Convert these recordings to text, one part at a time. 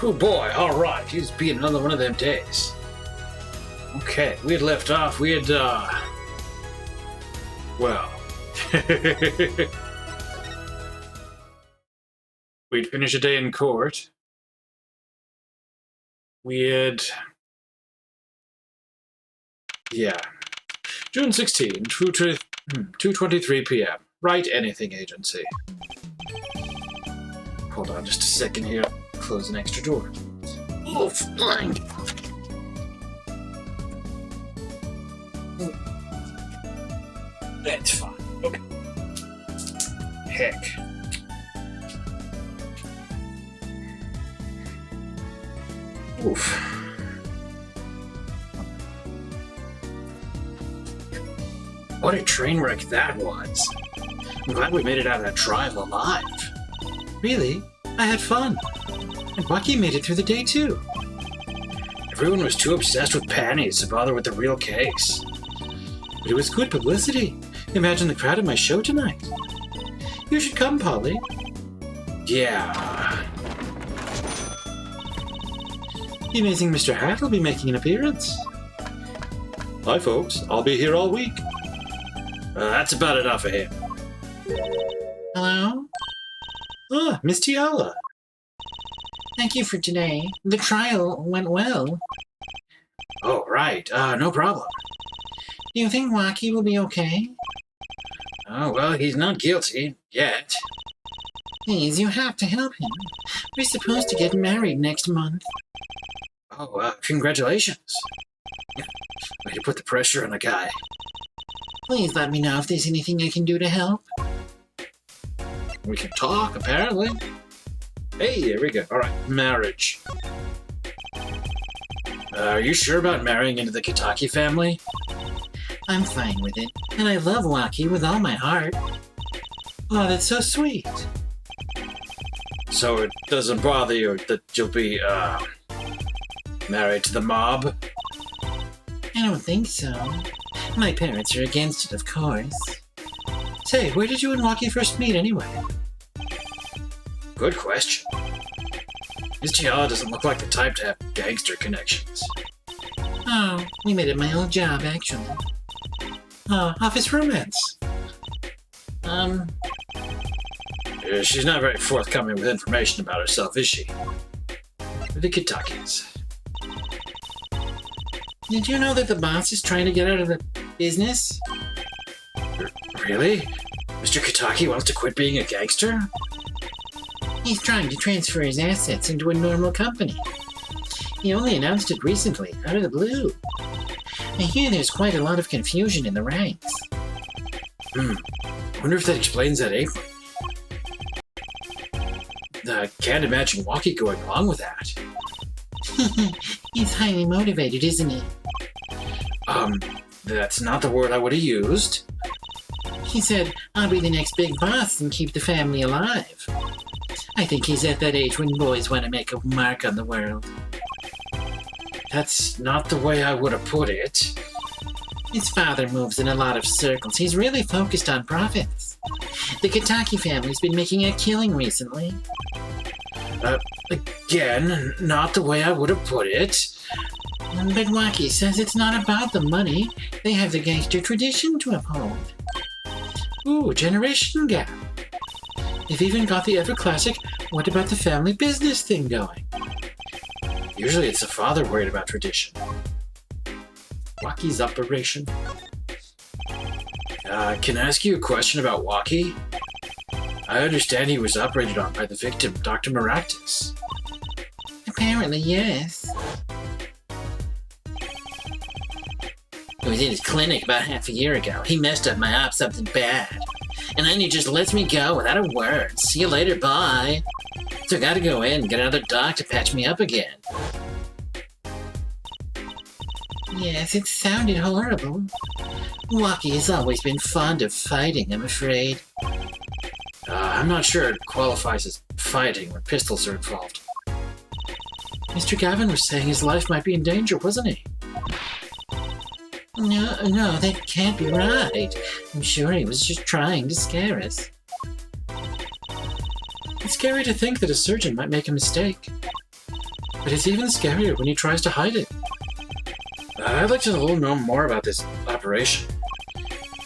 Oh boy, alright, he's being another one of them days. Okay, we had left off, we had, well... we'd finished a day in court. We had... yeah. June 16, 2:23 p.m. Write anything agency. Hold on just a second here. Close an extra door. Oh, fine. That's fine. Okay. Heck. Oof. What a train wreck that was. I'm glad we made it out of that trial alive. Really? I had fun. And Bucky made it through the day too. Everyone was too obsessed with panties to bother with the real case. But it was good publicity. Imagine the crowd at my show tonight. You should come, Polly. Yeah. The amazing Mr. Hat will be making an appearance. Hi, folks. I'll be here all week. That's about enough of him. Hello? Ah, Miss Tiala. Thank you for today. The trial went well. Oh, right. No problem. Do you think Wacky will be okay? Oh, well, he's not guilty. Yet. Please, you have to help him. We're supposed to get married next month. Oh, congratulations. Way to put the pressure on a guy. Please let me know if there's anything I can do to help. We can talk, apparently. Hey, there we go. Alright, marriage. Are you sure about marrying into the Kitaki family? I'm fine with it, and I love Wacky with all my heart. Oh, that's so sweet. So it doesn't bother you that you'll be, married to the mob? I don't think so. My parents are against it, of course. Say, where did you and Wacky first meet anyway? Good question. Miss Tiala doesn't look like the type to have gangster connections. Oh, we met at my old job, actually. Office romance. She's not very forthcoming with information about herself, is she? The Kitakis. Did you know that the boss is trying to get out of the business? Really? Mr. Kitaki wants to quit being a gangster? He's trying to transfer his assets into a normal company. He only announced it recently, out of the blue. I hear there's quite a lot of confusion in the ranks. I wonder if that explains that apron. I can't imagine Wacky going along with that. He's highly motivated, isn't he? That's not the word I would have used. He said, I'll be the next big boss and keep the family alive. I think he's at that age when boys want to make a mark on the world. That's not the way I would have put it. His father moves in a lot of circles. He's really focused on profits. The Kitaki family's been making a killing recently. Again, not the way I would have put it. But Wacky says it's not about the money. They have the gangster tradition to uphold. Ooh, generation gap. They've even got the ever-classic what about the family business thing going. Usually it's the father worried about tradition. Wacky's operation. Can I ask you a question about Wacky? I understand he was operated on by the victim, Dr. Maractus. Apparently, yes. I was in his clinic about half a year ago. He messed up my op something bad. And then he just lets me go without a word. See you later, bye. So I gotta go in and get another doc to patch me up again. Yes, it sounded horrible. Wacky has always been fond of fighting, I'm afraid. I'm not sure it qualifies as fighting when pistols are involved. Mr. Gavin was saying his life might be in danger, wasn't he? No, that can't be right. I'm sure he was just trying to scare us. It's scary to think that a surgeon might make a mistake. But it's even scarier when he tries to hide it. I'd like to know more about this operation.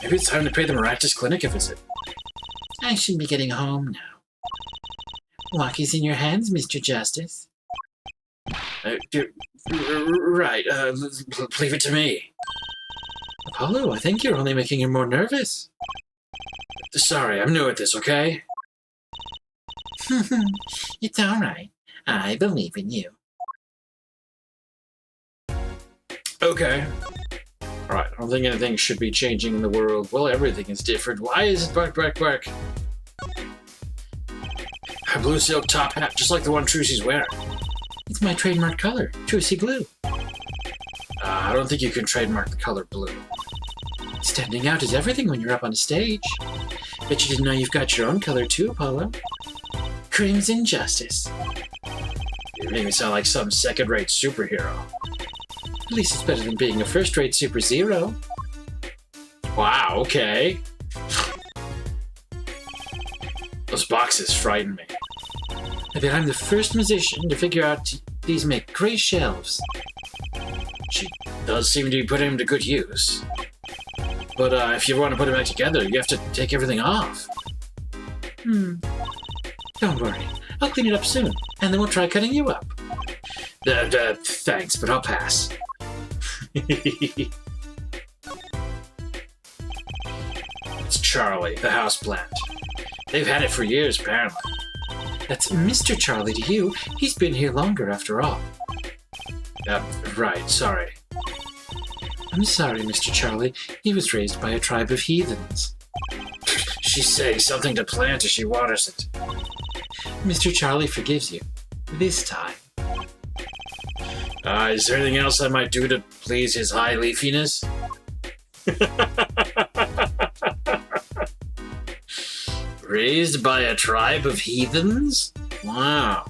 Maybe it's time to pay the Maractus Clinic a visit. I should be getting home now. Walkie's in your hands, Mr. Justice. Right, leave it to me. Apollo, I think you're only making him more nervous. Sorry, I'm new at this, okay? It's all right. I believe in you. Okay. Alright, I don't think anything should be changing in the world. Well, everything is different. Why is it bark? A blue silk top hat, just like the one Trucy's wearing. It's my trademark color, Trucy Blue. I don't think you can trademark the color blue. Standing out is everything when you're up on a stage. Bet you didn't know you've got your own color too, Apollo. Crimson Justice. You make me sound like some second-rate superhero. At least it's better than being a first-rate Super Zero. Wow, okay. Those boxes frighten me. I bet I'm the first musician to figure out these make great shelves. She does seem to be putting them to good use. But if you want to put them back together, you have to take everything off. Don't worry. I'll clean it up soon, and then we'll try cutting you up. Thanks, but I'll pass. It's Charlie, the houseplant. They've had it for years, apparently. That's Mr. Charlie to you. He's been here longer, after all. Right, sorry. I'm sorry, Mr. Charlie. He was raised by a tribe of heathens. She's saying something to plant as she waters it. Mr. Charlie forgives you. This time. Is there anything else I might do to please his high leafiness? Raised by a tribe of heathens? Wow.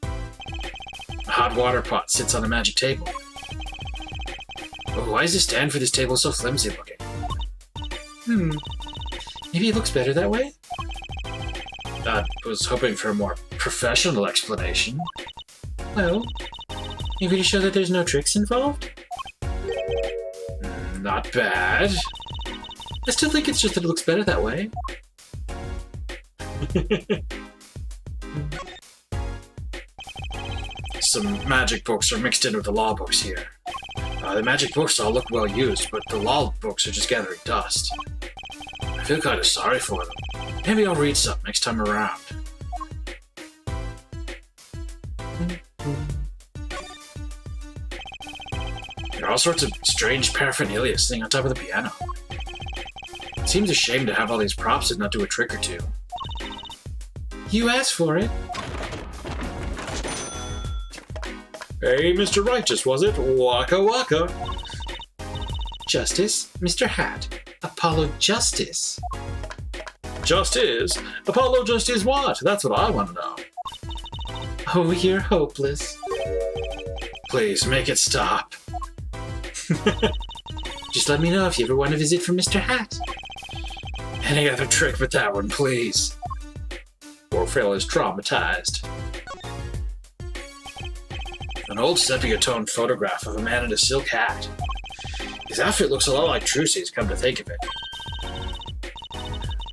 A hot water pot sits on a magic table. Oh, why is the stand for this table so flimsy looking? Maybe it looks better that way? I was hoping for a more professional explanation. Well, maybe to show that there's no tricks involved? Not bad. I still think it's just that it looks better that way. Some magic books are mixed in with the law books here. The magic books all look well used, but the law books are just gathering dust. I feel kind of sorry for them. Maybe I'll read some next time around. There are all sorts of strange paraphernalia sitting on top of the piano. It seems a shame to have all these props and not do a trick or two. You asked for it. Hey, Mr. Righteous, was it? Waka waka. Justice, Mr. Hat. Apollo Justice. Justice? Apollo just is what? That's what I want to know. Oh, you're hopeless. Please, make it stop. Just let me know if you ever want to visit from Mr. Hat. Any other trick but that one, please. Poor fella's traumatized. An old sepia-toned photograph of a man in a silk hat. His outfit looks a lot like Trucy's, come to think of it.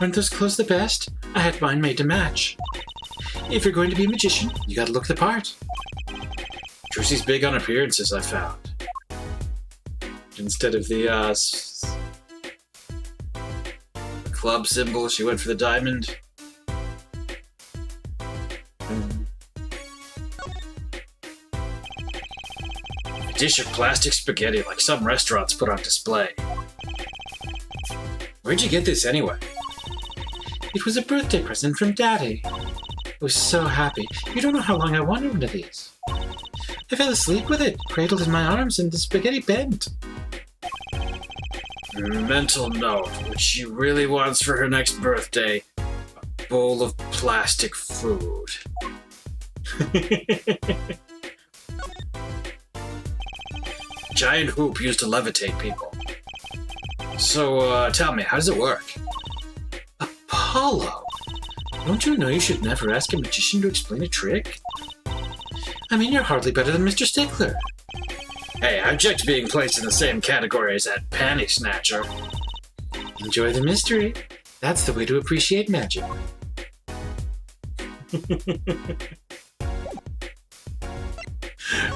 Aren't those clothes the best? I had mine made to match. If you're going to be a magician, you gotta look the part. Trucy's big on appearances, I found. Instead of the club symbol, she went for the diamond. A dish of plastic spaghetti like some restaurants put on display. Where'd you get this anyway? It was a birthday present from Daddy. I was so happy. You don't know how long I wanted one of these. I fell asleep with it, cradled in my arms, and the spaghetti bent. Mental note, what she really wants for her next birthday, a bowl of plastic food. Giant hoop used to levitate people. So, tell me, how does it work? Apollo! Don't you know you should never ask a magician to explain a trick? I mean, you're hardly better than Mr. Stickler. Hey, I object to being placed in the same category as that panty snatcher. Enjoy the mystery. That's the way to appreciate magic.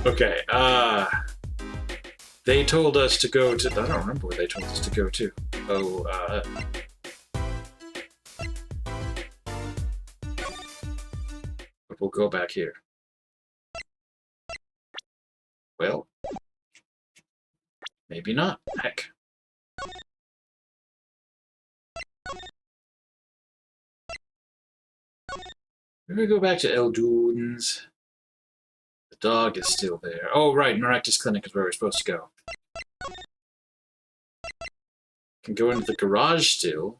Okay, they told us to go to... I don't remember where they told us to go to. Oh, but we'll go back here. Well, maybe not. Heck. Maybe we go back to Eldun's. The dog is still there. Oh, right, Maractus Clinic is where we're supposed to go. Can go into the garage still.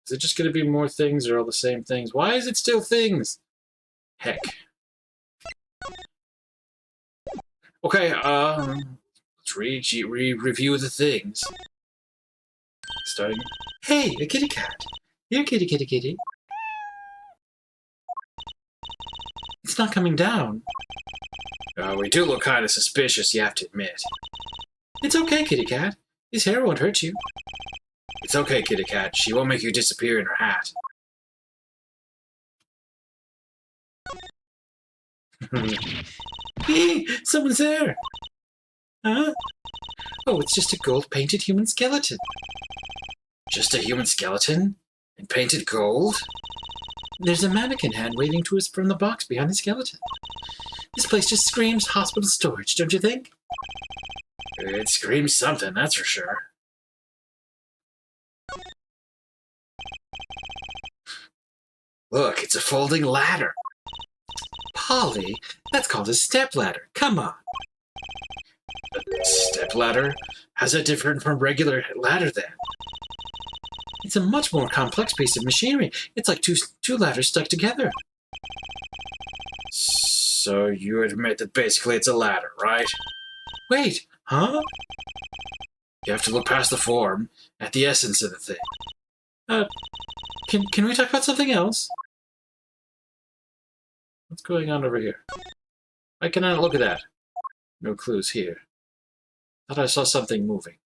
Is it just going to be more things or all the same things? Why is it still things? Heck. Okay, let's review the things. Starting. Hey, a kitty cat. Here, kitty, kitty, kitty. It's not coming down. We do look kind of suspicious, you have to admit. It's okay, kitty cat. His hair won't hurt you. It's okay, kitty cat. She won't make you disappear in her hat. Hey, someone's there. Huh? Oh, it's just a gold-painted human skeleton. Just a human skeleton? And painted gold? There's a mannequin hand waving to us from the box behind the skeleton. This place just screams hospital storage, don't you think? It screams something, that's for sure. Look, it's a folding ladder. Polly, that's called a stepladder. Come on. A stepladder? How's that different from regular ladder then? It's a much more complex piece of machinery. It's like two ladders stuck together. So you admit that basically it's a ladder, right? Wait, huh? You have to look past the form at the essence of the thing. Can we talk about something else? What's going on over here? Why can I not look at that? No clues here. Thought I saw something moving.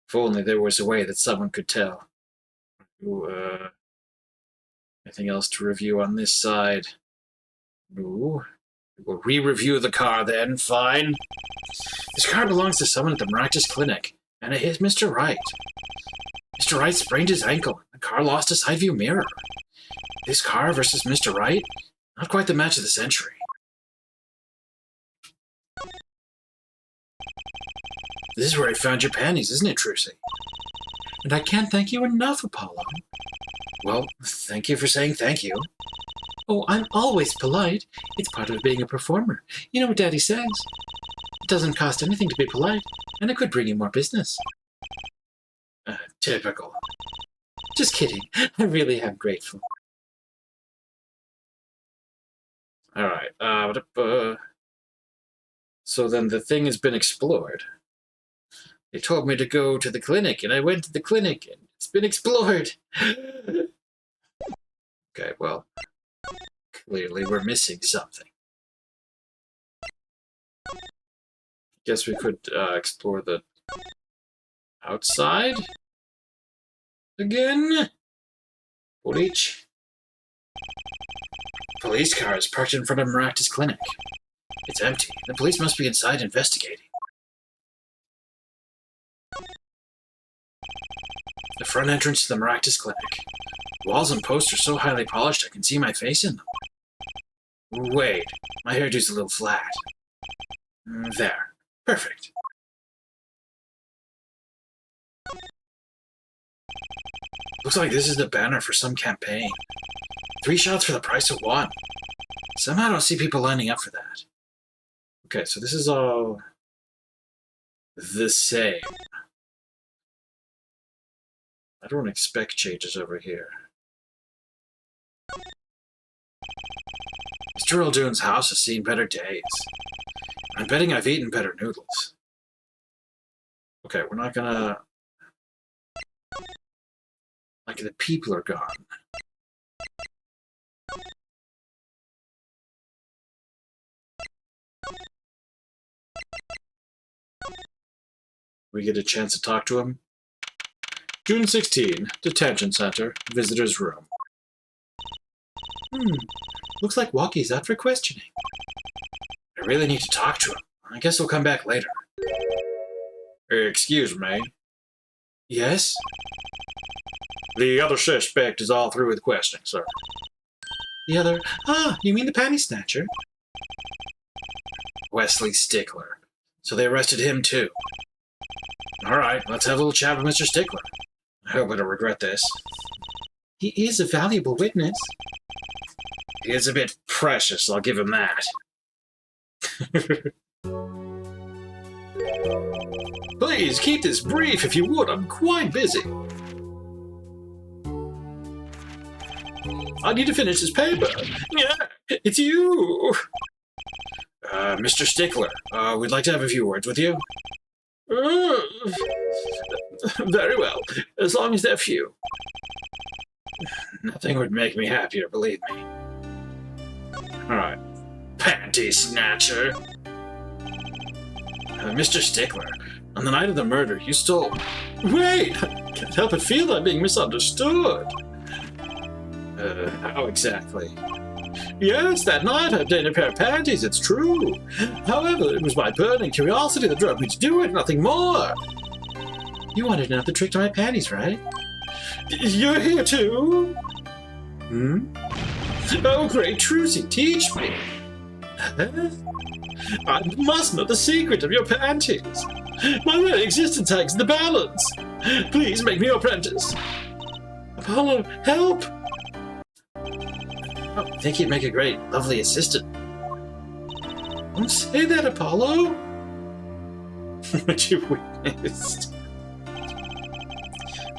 If only there was a way that someone could tell. Ooh, anything else to review on this side? Ooh. We'll re-review the car then, fine. This car belongs to someone at the Maractus Clinic, and it is Mr. Wright. Mr. Wright sprained his ankle. The car lost a side view mirror. This car versus Mr. Wright? Not quite the match of the century. This is where I found your panties, isn't it, Trucy? And I can't thank you enough, Apollo. Well, thank you for saying thank you. Oh, I'm always polite. It's part of being a performer. You know what Daddy says. It doesn't cost anything to be polite, and it could bring you more business. Typical. Just kidding. I really am grateful. Alright, so then the thing has been explored. They told me to go to the clinic, and I went to the clinic, and it's been explored. Okay, well, clearly we're missing something. Guess we could explore the outside again. Police. Police car is parked in front of Maractus Clinic. It's empty. The police must be inside investigating. The front entrance to the Maractus Clinic. Walls and posts are so highly polished I can see my face in them. Wait, my hairdo's a little flat. There. Perfect. Looks like this is the banner for some campaign. 3 shots for the price of 1. Somehow I don't see people lining up for that. Okay, so this is all the same. I don't expect changes over here. Mr. Eldoon's house has seen better days. I'm betting I've eaten better noodles. Okay, we're not gonna... Like, the people are gone. We get a chance to talk to him? June 16, Detention Center, Visitor's Room. Looks like Walkie's out for questioning. I really need to talk to him. I guess he'll come back later. Excuse me. Yes? The other suspect is all through with questioning, sir. The other... Ah, you mean the panty snatcher? Wesley Stickler. So they arrested him too. Alright, let's have a little chat with Mr. Stickler. I hope I don't regret this. He is a valuable witness. He is a bit precious, I'll give him that. Please, keep this brief if you would. I'm quite busy. I need to finish this paper. Yeah, it's you. Mr. Stickler, we'd like to have a few words with you. Very well, as long as they're few. Nothing would make me happier, believe me. Alright. Panty snatcher. Mr. Stickler, on the night of the murder, you stole... Wait! I can't help but feel I'm being misunderstood. How exactly? Yes, that night I obtained a pair of panties, it's true. However, it was my burning curiosity that drove me to do it, nothing more. You wanted to know the trick to my panties, right? You're here too? Oh, great Trucy, teach me. I must know the secret of your panties. My very existence hangs in the balance. Please make me your apprentice. Apollo, help! Oh, I think he'd make a great, lovely assistant. Don't say that, Apollo! What you witnessed.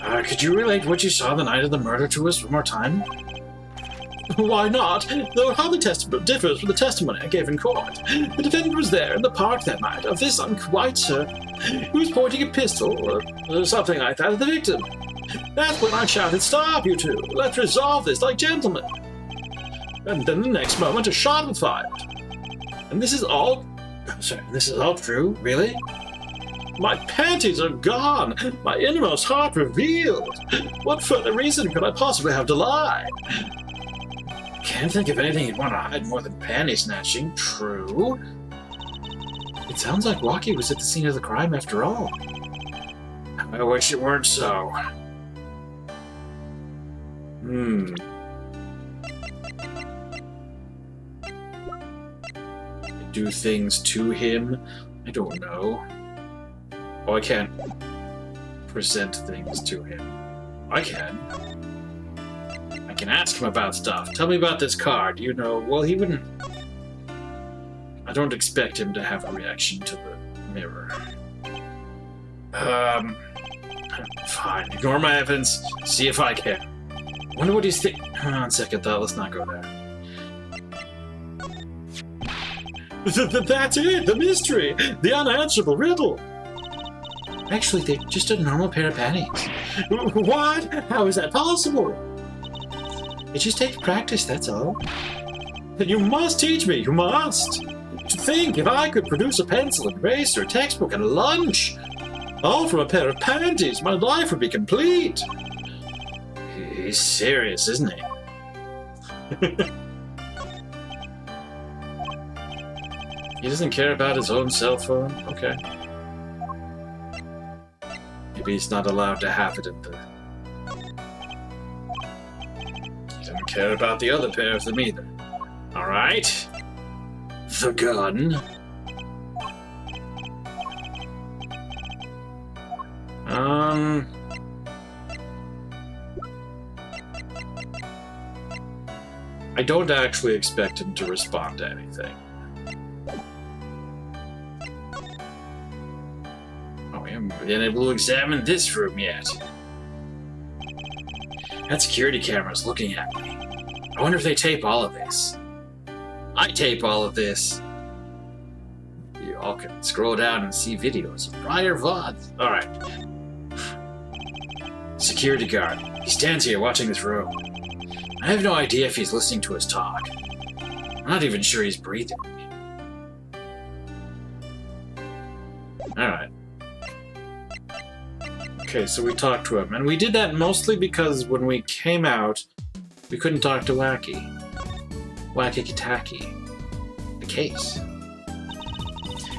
Could you relate what you saw the night of the murder to us one more time? Why not? Though it hardly differs from the testimony I gave in court. The defendant was there in the park that night. Of this I'm quite certain. He was pointing a pistol or something like that at the victim. That's when I shouted, "Stop, you two! Let's resolve this like gentlemen!" And then the next moment a shot was fired. And this is all... Sorry, this is all true? Really? My panties are gone! My innermost heart revealed! What further reason could I possibly have to lie? Can't think of anything you'd want to hide more than panty snatching. True. It sounds like Walkie was at the scene of the crime after all. I wish it weren't so. Do things to him? I don't know. Oh, I can't present things to him. I can. I can ask him about stuff. Tell me about this card. You know, well, he wouldn't... I don't expect him to have a reaction to the mirror. Fine. Ignore my evidence. See if I can. Wonder what he's thinking. On second thought, let's not go there. That's it! The mystery! The unanswerable riddle! Actually, they're just a normal pair of panties. What? How is that possible? It just takes practice, that's all. Then you must teach me, you must! To think, if I could produce a pencil, an eraser, a textbook, and a lunch, all from a pair of panties, my life would be complete! He's serious, isn't he? He doesn't care about his own cell phone? Okay. Maybe he's not allowed to have it in the... He doesn't care about the other pair of them either. Alright. The gun. I don't actually expect him to respond to anything. Oh, we haven't been able to examine this room yet. That security camera's looking at me. I wonder if they tape all of this. I tape all of this. You all can scroll down and see videos of prior VODs. Alright. Security guard. He stands here watching this room. I have no idea if he's listening to us talk. I'm not even sure he's breathing. Alright. Okay, so we talked to him. And we did that mostly because when we came out, we couldn't talk to Wacky. Wacky-Kitaki. The case.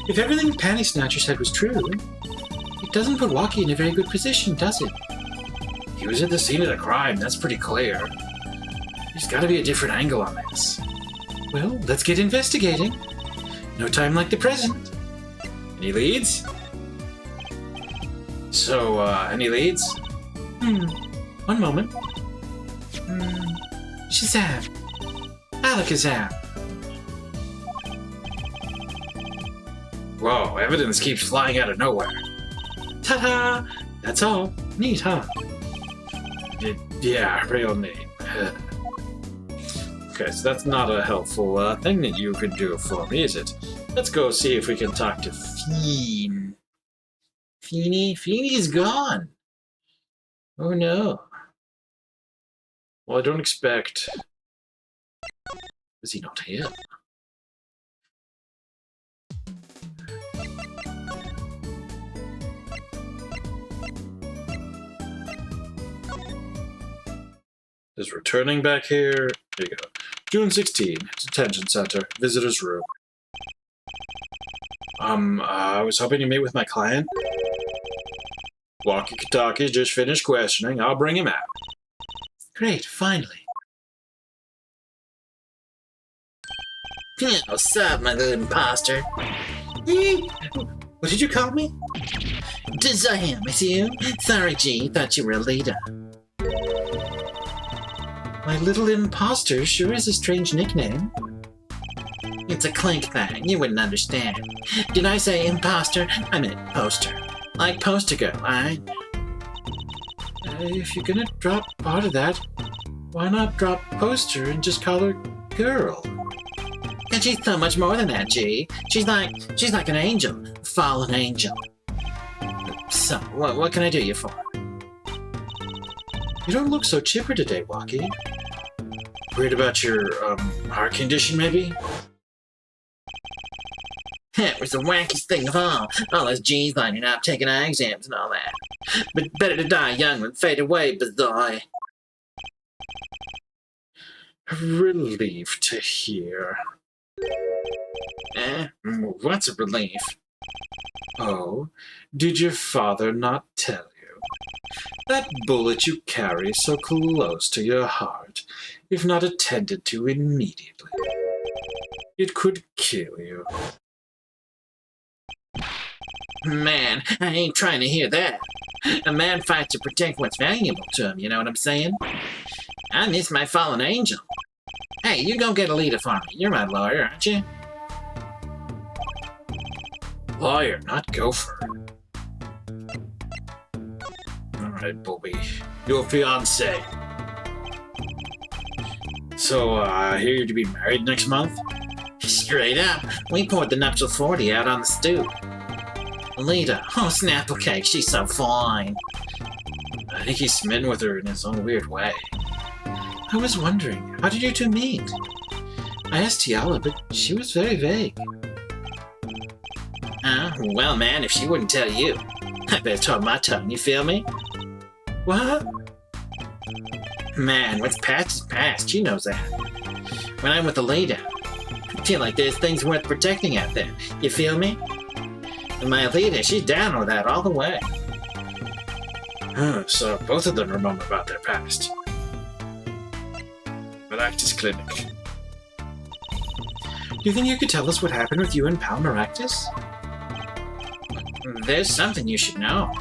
If everything Panty Snatcher said was true, it doesn't put Wacky in a very good position, does it? He was at the scene of the crime, that's pretty clear. There's gotta be a different angle on this. Well, let's get investigating. No time like the present. Any leads? So, any leads? One moment. Shazam! Alakazam! Whoa, evidence keeps flying out of nowhere. Ta-da! That's all. Neat, huh? Yeah, real neat. Okay, so that's not a helpful thing that you could do for me, is it? Let's go see if we can talk to Fiend. Feeny? Feeny's gone! Oh no. Well, I don't expect... Is he not here? Is returning back here. Here you go. June 16, Detention Center, Visitor's Room. I was hoping to meet with my client. Walkie-talkie just finished questioning. I'll bring him out. Great, finally. What's up, my little imposter? What did you call me? Shazam, it's you? Sorry, G, thought you were a leader. My little imposter sure is a strange nickname. It's a clink thing, you wouldn't understand. Did I say imposter? I meant poster. Like poster girl, alright? If you're gonna drop part of that, why not drop poster and just call her girl? And she's so much more than that, G. She's like an angel. A fallen angel. So, what can I do you for? You don't look so chipper today, Wacky. Worried about your, heart condition, maybe? It was the wackiest thing of all those G's lining up, taking eye exams and all that. But better to die young than fade away, boy. Relief to hear. What's a relief? Oh, did your father not tell you? That bullet you carry so close to your heart, if not attended to immediately, it could kill you. Man, I ain't trying to hear that. A man fights to protect what's valuable to him, you know what I'm saying? I miss my fallen angel. Hey, you go get a leader for me. You're my lawyer, aren't you? Lawyer, not gopher. Alright, Bobby. Your fiancé. So, I hear you're to be married next month? Straight up. We poured the nuptial 40 out on the stoop. Lita, oh snapple cake, she's so fine. I think he's smitten with her in his own weird way. I was wondering, how did you two meet? I asked Tiala, but she was very vague. Well, man, if she wouldn't tell you, I better hold my tongue, you feel me? What? Man, what's past is past, she knows that. When I'm with the Lita, I feel like there's things worth protecting out there, you feel me? And my Alita, she's down with that all the way. So both of them remember about their past. Maractus Clinic. Do you think you could tell us what happened with you and Pal Maractus? There's something you should know.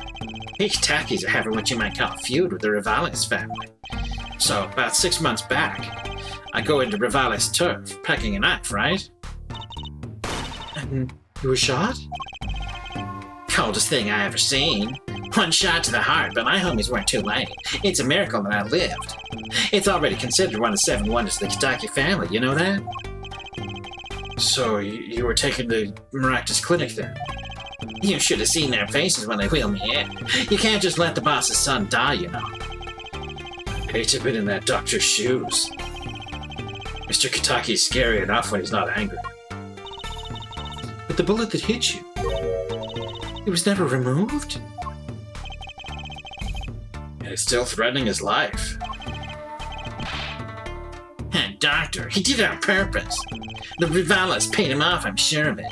Takis are having what you might call a feud with the Rivales family. So, about 6 months back, I go into Rivales' turf, packing a knife, right? And you were shot? Coldest thing I ever seen. One shot to the heart, but my homies weren't too late. It's a miracle that I lived. It's already considered one of the 7 wonders of the Kitaki family, you know that? So, you were taken to Maractus Clinic then? You should have seen their faces when they wheeled me in. You can't just let the boss's son die, you know. I hate to have been in that doctor's shoes. Mr. Kitaki's scary enough when he's not angry. But the bullet that hit you, it was never removed? He's still threatening his life. Doctor, he did it on purpose. The Rivalas paid him off, I'm sure of it.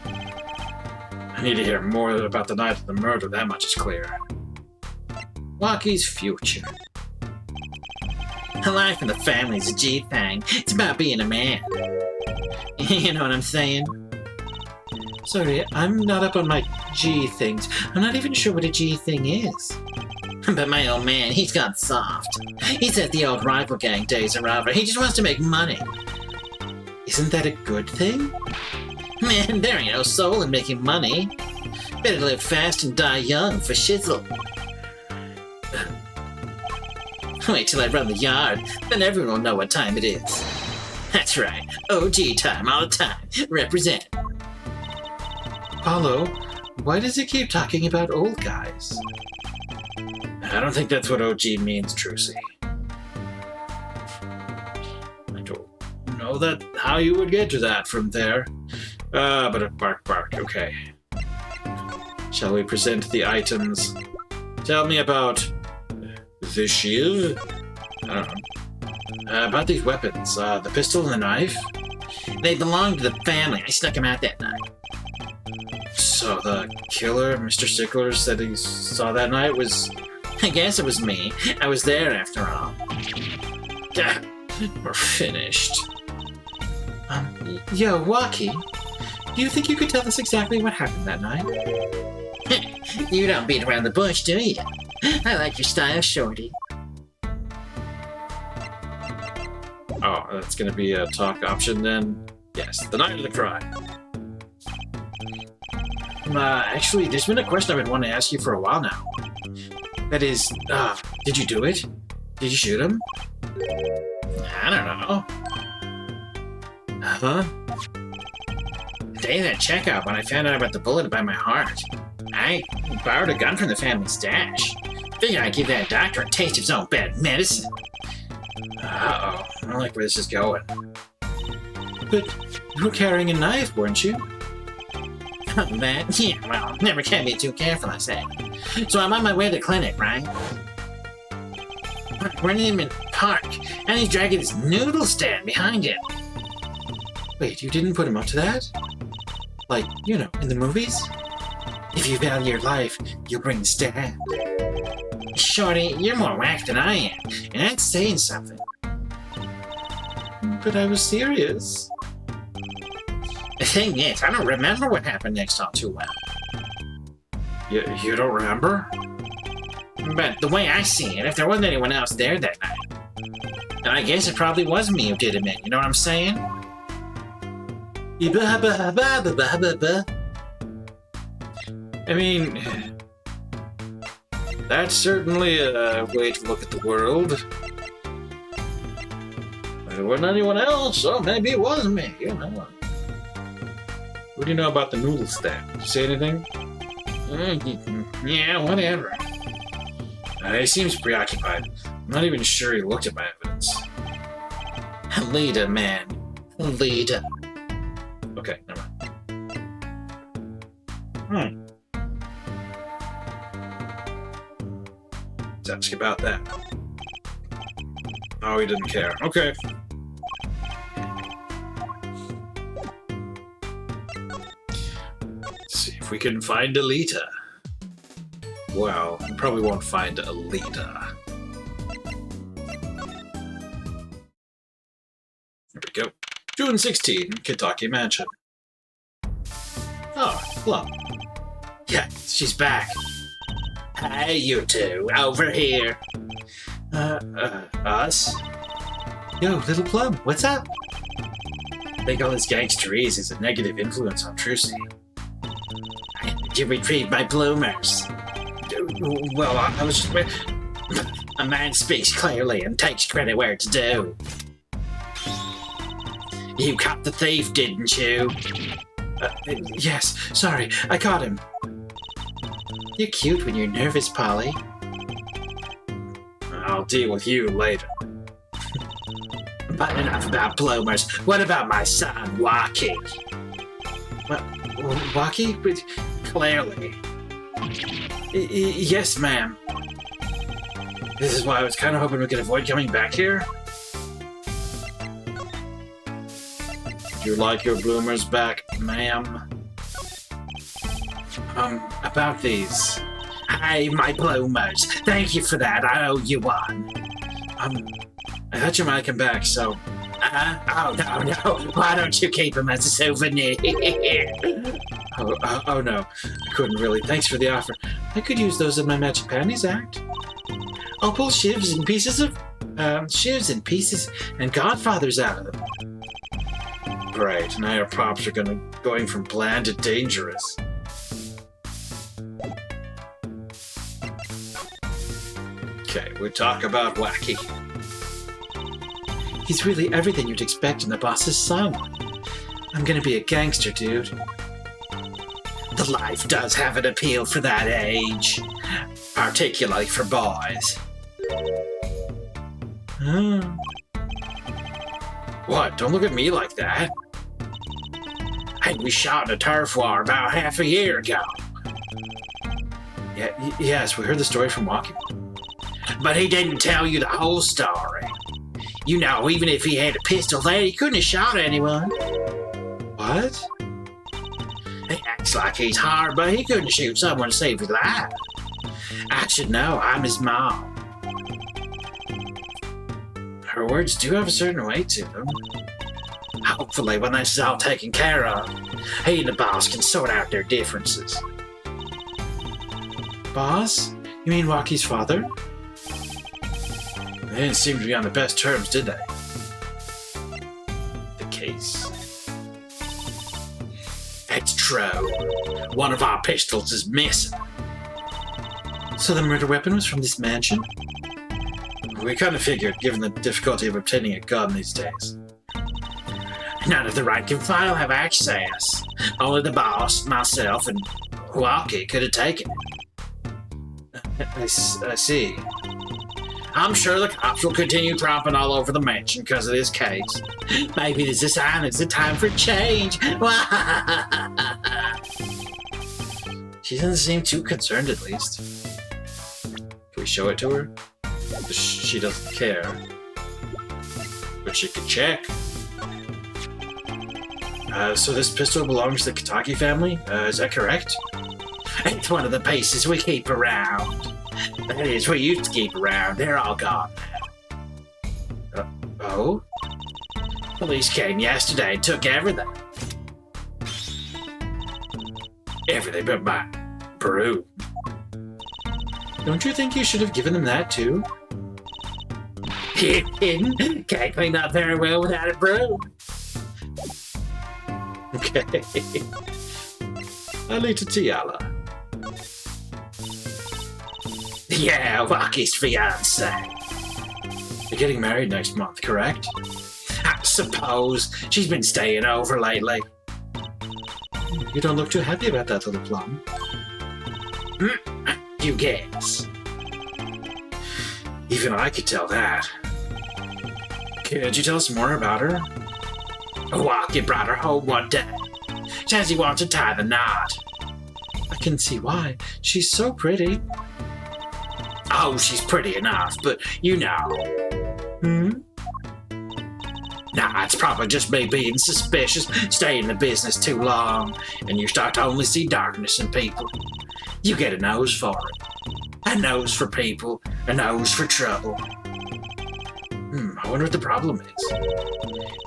I need to hear more about the night of the murder, that much is clear. Walkie's future. A life in the family's a G thing. It's about being a man. You know what I'm saying? Sorry, I'm not up on my G things. I'm not even sure what a G thing is. But my old man, he's gone soft. He says the old rival gang days are over. He just wants to make money. Isn't that a good thing? Man, there ain't no soul in making money. Better live fast and die young for shizzle. Wait till I run the yard, then everyone will know what time it is. That's right, OG time all the time. Represent. Paulo, why does he keep talking about old guys? I don't think that's what OG means, Trucy. I don't know that how you would get to that from there. But a bark, okay. Shall we present the items? Tell me about the shield? I don't know. About these weapons, the pistol and the knife? They belong to the family. I snuck them out that night. So the killer, Mr. Stickler, said he saw that night was... I guess it was me. I was there after all. We're finished. Yo, Walkie, do you think you could tell us exactly what happened that night? You don't beat around the bush, do you? I like your style, shorty. Oh, that's gonna be a talk option then? Yes, the night of the crime. Actually, there's been a question I've been wanting to ask you for a while now. That is, did you do it? Did you shoot him? I don't know. Huh? The day of that checkout, when I found out about the bullet by my heart, I borrowed a gun from the family stash. Figured I'd give that doctor a taste of his own bad medicine. Uh-oh, I don't like where this is going. But you were carrying a knife, weren't you? That? Yeah, well, never can be too careful, I say. So I'm on my way to the clinic, right? We're in him in park, and he's dragging this noodle stand behind him. Wait, you didn't put him up to that? Like, you know, in the movies? If you value your life, you'll bring the stand. Shorty, you're more whack than I am, and that's saying something. But I was serious. The thing is, I don't remember what happened next all too well. You don't remember? But the way I see it, if there wasn't anyone else there that night, then I guess it probably was me who did him in, you know what I'm saying? I mean, that's certainly a way to look at the world. If it wasn't anyone else, so maybe it was me, you know. What do you know about the noodle stand? Did you say anything? Yeah, whatever. He seems preoccupied. I'm not even sure he looked at my evidence. Leader, man. Leader. Okay, never mind. Let's ask about that. Oh, he didn't care. Okay. Let's see if we can find Alita. Well, we probably won't find Alita. There we go. June 16, Kentucky Mansion. Oh, Plum. Yeah, she's back. Hey, you two, over here. Us? Yo, little Plum, what's up? I think all this gangsterese is a negative influence on Trucy. Did you retrieve my bloomers? Well, I was just... A man speaks clearly and takes credit where it's due. You caught the thief, didn't you? Yes, sorry, I caught him. You're cute when you're nervous, Polly. I'll deal with you later. But enough about bloomers. What about my son, Walkie? What? Walkie? Clearly. Yes, ma'am. This is why I was kind of hoping we could avoid coming back here. Would you like your bloomers back, ma'am? About these. Hey, my bloomers. Thank you for that. I owe you one. I thought you might come back, so... oh, no. Why don't you keep them as a souvenir? oh, no. I couldn't really. Thanks for the offer. I could use those in my Magic Panties act. I'll pull shivs and pieces and Godfathers out of them. Great. Now your props are going from bland to dangerous. Okay, we talk about Wacky. He's really everything you'd expect in the boss's son. I'm gonna be a gangster, dude. The life does have an appeal for that age. Particularly for boys. What? Don't look at me like that. Hey, we shot in a turf war about half a year ago. Yes, we heard the story from Wacky. But he didn't tell you the whole story. You know, even if he had a pistol there, he couldn't have shot anyone. What? He acts like he's hard, but he couldn't shoot someone to save his life. I should know, I'm his mom. Her words do have a certain weight to them. Hopefully, when this is all taken care of, he and the boss can sort out their differences. Boss? You mean Wacky's father? They didn't seem to be on the best terms, did they? The case. It's true. One of our pistols is missing. So the murder weapon was from this mansion? We kind of figured, given the difficulty of obtaining a gun these days. None of the rank and file have access. Only the boss, myself, and Wacky could have taken it. I see. I'm sure the cops will continue dropping all over the mansion because of this case. Maybe this is a sign it's a time for change. She doesn't seem too concerned, at least. Can we show it to her? She doesn't care. But she can check. So this pistol belongs to the Kitaki family? Is that correct? It's one of the pieces we keep around. That is, we used to keep around. They're all gone now. Oh? Police came yesterday and took everything. Everything but my broom. Don't you think you should have given them that too? Can't clean up very well without a broom. Okay. Alita Tiala. Yeah, Wacky's fiance. You're getting married next month, correct? I suppose. She's been staying over lately. You don't look too happy about that, little plum. You guess. Even I could tell that. Could you tell us more about her? Wacky brought her home one day. Says he wants to tie the knot. I can see why. She's so pretty. Oh, she's pretty enough, but you know. Nah, it's probably just me being suspicious, staying in the business too long, and you start to only see darkness in people. You get a nose for it. A nose for people, a nose for trouble. I wonder what the problem is.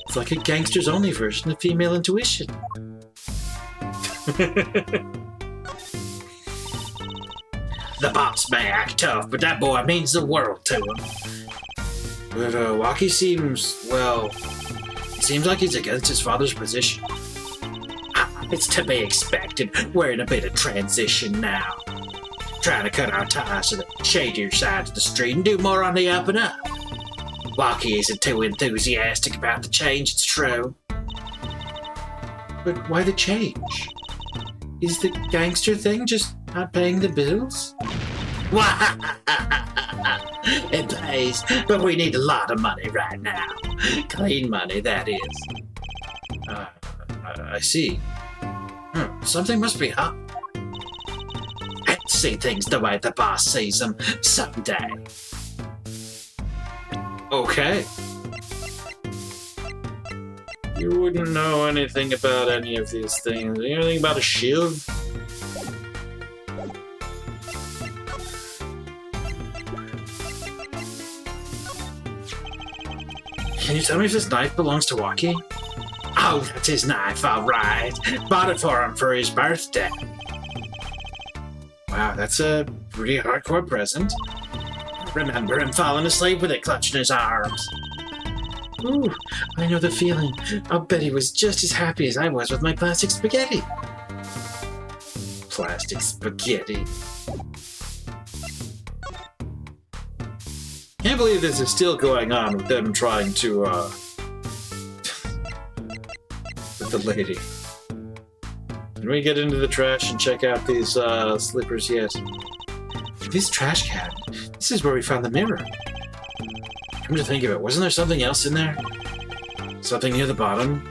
It's like a gangster's only version of female intuition. The boss may act tough, but that boy means the world to him. But Wacky seems, well, it seems like he's against his father's position. It's to be expected. We're in a bit of transition now. Trying to cut our ties to the shadier side of the street and do more on the up and up. Wacky isn't too enthusiastic about the change, it's true. But why the change? Is the gangster thing just not paying the bills? It pays, but we need a lot of money right now. Clean money, that is. I see. Something must be up. It's see things the way the boss sees them someday. Okay. You wouldn't know anything about any of these things. Anything about a shiv? Can you tell me if this knife belongs to Waki? Oh, that's his knife, all right. Bought it for him for his birthday. Wow, that's a pretty hardcore present. Remember him falling asleep with it clutched in his arms. Ooh, I know the feeling. I'll bet he was just as happy as I was with my plastic spaghetti. Plastic spaghetti. Can't believe this is still going on with them trying to, with the lady. Can we get into the trash and check out these, slippers yet? This trash can. This is where we found the mirror. Come to think of it, wasn't there something else in there? Something near the bottom?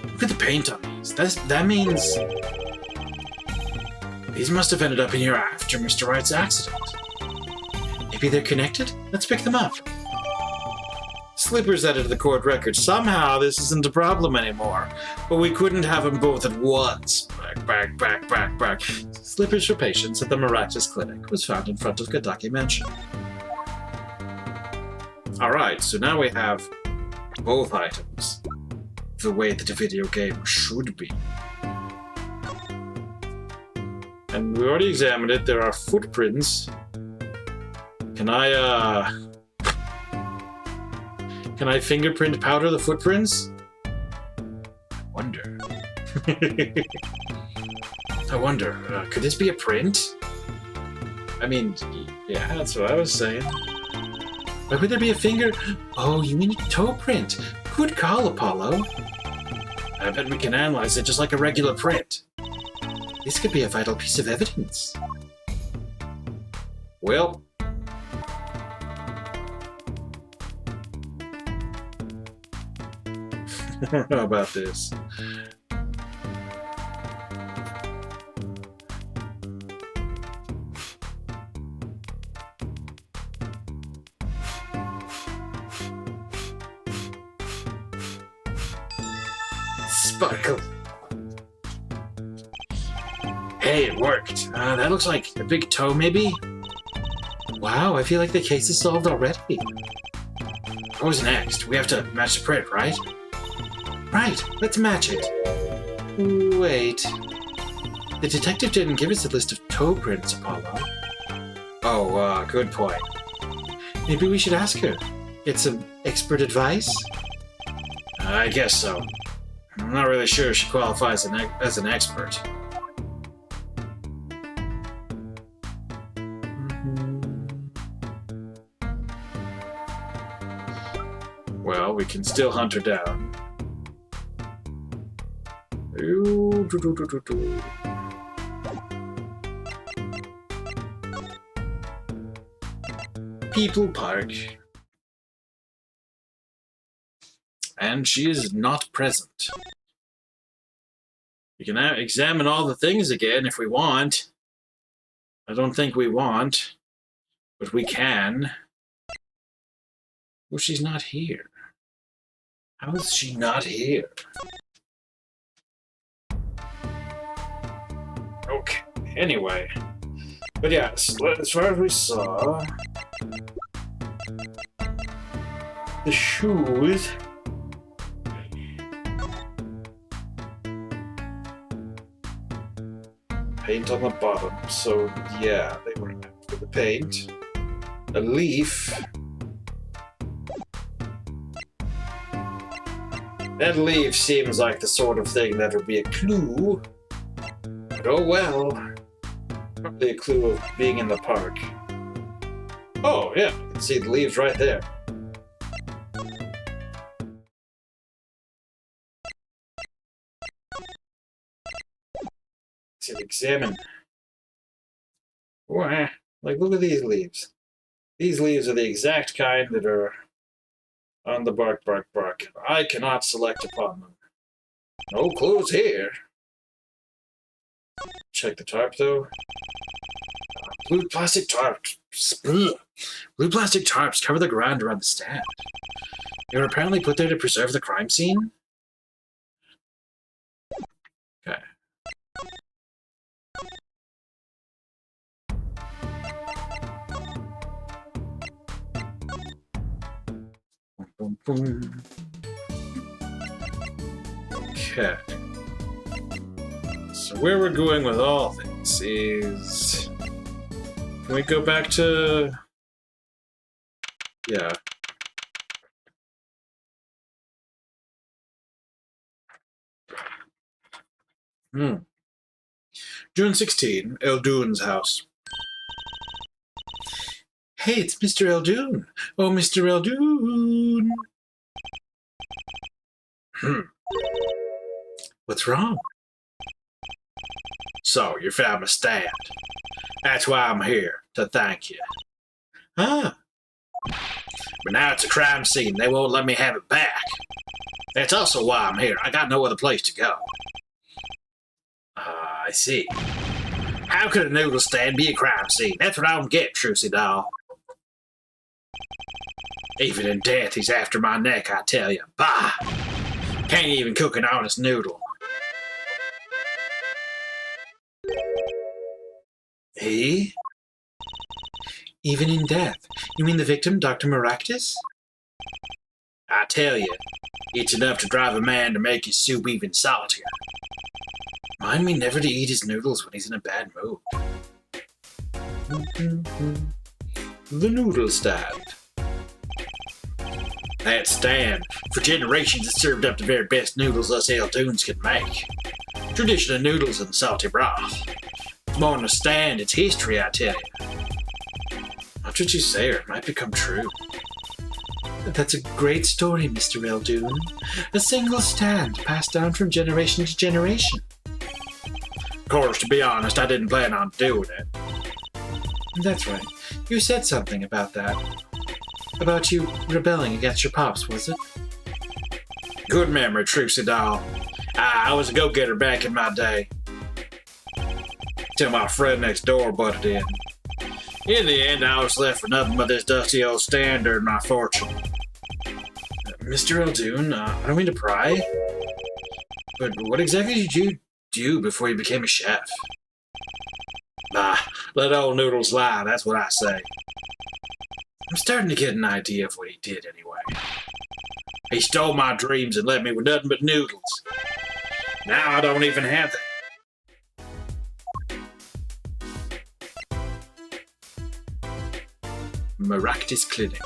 Look at the paint on these. That means... These must have ended up in here after Mr. Wright's accident. Maybe they're connected? Let's pick them up. Slippers added to the court record. Somehow this isn't a problem anymore. But we couldn't have them both at once. Back. Slippers for patients at the Miraculous Clinic was found in front of Gadaki Mansion. Alright, so now we have both items. The way that a video game should be. And we already examined it. There are footprints. Can I fingerprint powder the footprints? I wonder, could this be a print? I mean, yeah, that's what I was saying. Why would there be a finger? Oh, you mean a toe print? Good call, Apollo. I bet we can analyze it just like a regular print. This could be a vital piece of evidence. Well... I don't know about this. Sparkle. Hey, it worked. That looks like a big toe, maybe? Wow, I feel like the case is solved already. What was next? We have to match the print, right? Right, let's match it. Wait. The detective didn't give us a list of toe prints, Apollo. Oh, good point. Maybe we should ask her. Get some expert advice? I guess so. I'm not really sure she qualifies as an expert. Well, we can still hunt her down. People Park. And she is not present. We can now examine all the things again if we want. I don't think we want, but we can. Well, she's not here. How is she not here? Okay, anyway. But yes, as far as we saw... the shoes... paint on the bottom, so yeah, they were for the paint. A leaf. That leaf seems like the sort of thing that would be a clue. But oh well. Probably a clue of being in the park. Oh yeah, you can see the leaves right there. Let's examine. Wow, like look at these leaves. These leaves are the exact kind that are on the bark. I cannot select upon them. No clues here. check the tarp, though. Blue plastic tarps. Blue plastic tarps cover the ground around the stand. They were apparently put there to preserve the crime scene. Okay. Boom, boom. Okay. So where we're going with all this is... Can we go back to... Yeah. June 16, Eldoon's house. Hey, it's Mr. Eldoon. Oh, Mr. Eldoon. What's wrong? So, you found my stand. That's why I'm here, to thank you. Ah. But now it's a crime scene. They won't let me have it back. That's also why I'm here. I got no other place to go. I see. How could a noodle stand be a crime scene? That's what I don't get, Trucy doll. Even in death, he's after my neck, I tell you. Bah! Can't even cook an honest noodle. He? Even in death? You mean the victim, Dr. Maractus? I tell you, it's enough to drive a man to make his soup even saltier. Mind me never to eat his noodles when he's in a bad mood. The noodle stand. That stand, for generations, has served up the very best noodles us Eldoons can make. Traditional noodles and salty broth. It's more than a stand, it's history, I tell you. Watch what you say, or it might become true. That's a great story, Mr. Eldoon. A single stand passed down from generation to generation. Of course, to be honest, I didn't plan on doing it. That's right. You said something about that. About you rebelling against your pops, was it? Good memory, Trucy doll. I was a go-getter back in my day. Till my friend next door butted in. In the end, I was left with nothing but this dusty old stand and my fortune. Mr. Eldoon, I don't mean to pry, but what exactly did you do before you became a chef? Let old noodles lie, that's what I say. I'm starting to get an idea of what he did anyway. He stole my dreams and left me with nothing but noodles. Now I don't even have them. Maractus Clinic.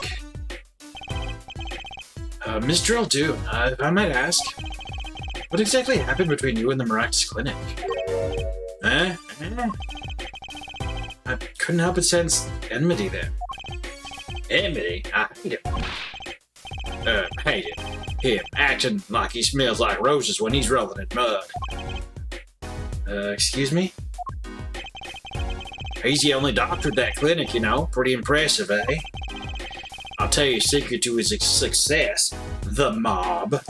Mr. Eldoon, if I might ask, what exactly happened between you and the Maractus Clinic? I couldn't help but sense enmity there. Enmity? I hate him. Hate it. Him acting like he smells like roses when he's rolling in mud. Excuse me? He's the only doctor at that clinic, you know. Pretty impressive, eh? I'll tell you a secret to his success. The mob.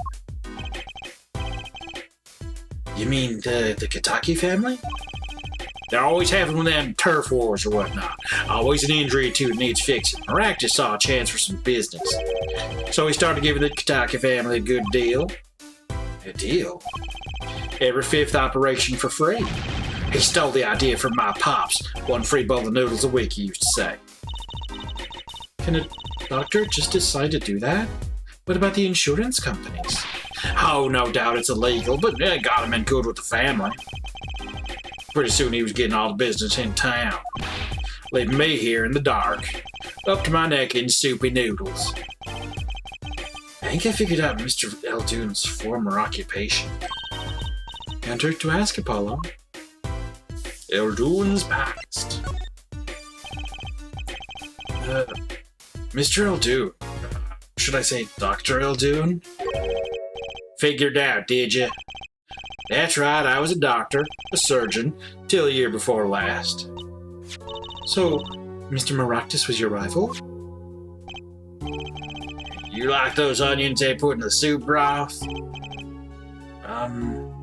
You mean the Kitaki family? They're always having one of them turf wars or whatnot. Always an injury or two that needs fixing. Maractus saw a chance for some business. So he started giving the Kitaki family a good deal. A deal? Every fifth operation for free. He stole the idea from my pops. One free bowl of noodles a week, he used to say. Can a doctor just decide to do that? What about the insurance companies? Oh, no doubt it's illegal, but it got him in good with the family. Pretty soon he was getting all the business in town. Leaving me here in the dark, up to my neck in soupy noodles. I think I figured out Mr. Eldoon's former occupation. Can't hurt to ask, Apollo. Eldoon's past. Mr. Eldoon. Should I say Dr. Eldoon? Figured out, did you? That's right, I was a doctor, a surgeon, till a year before last. So, Mr. Maractus was your rival? You like those onions they put in the soup broth?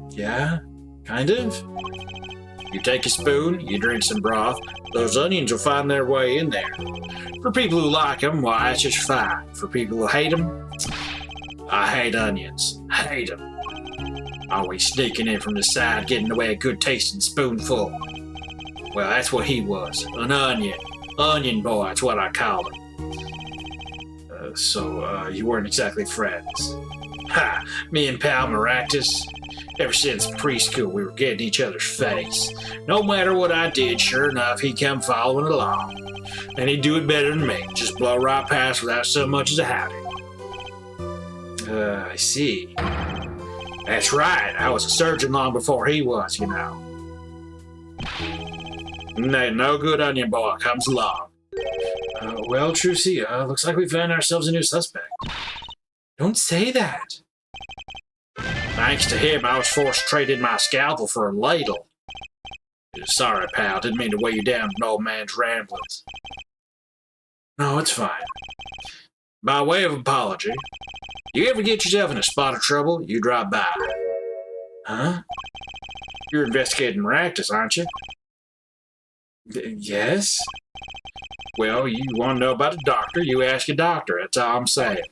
Yeah, kind of. You take a spoon, you drink some broth, those onions will find their way in there. For people who like them, why, it's just fine. For people who hate them, I hate onions. Hate them. Always sneaking in from the side, getting away a good tasting spoonful. Well, that's what he was. An onion. Onion boy, that's what I called him. So you weren't exactly friends. Ha! Me and pal Maractus. Ever since preschool, we were getting each other's face. No matter what I did, sure enough, he'd come following along. And he'd do it better than me. Just blow right past without so much as a howdy. I see. That's right. I was a surgeon long before he was, you know. No good onion boy comes along. Well, Trucy, looks like we found ourselves a new suspect. Don't say that. Thanks to him, I was forced to trade in my scalpel for a ladle. Sorry, pal. Didn't mean to weigh you down with an old man's ramblings. No, it's fine. By way of apology, you ever get yourself in a spot of trouble, you drop by. Huh? You're investigating Maractus, aren't you? Yes? Well, you want to know about a doctor, you ask a doctor. That's all I'm saying.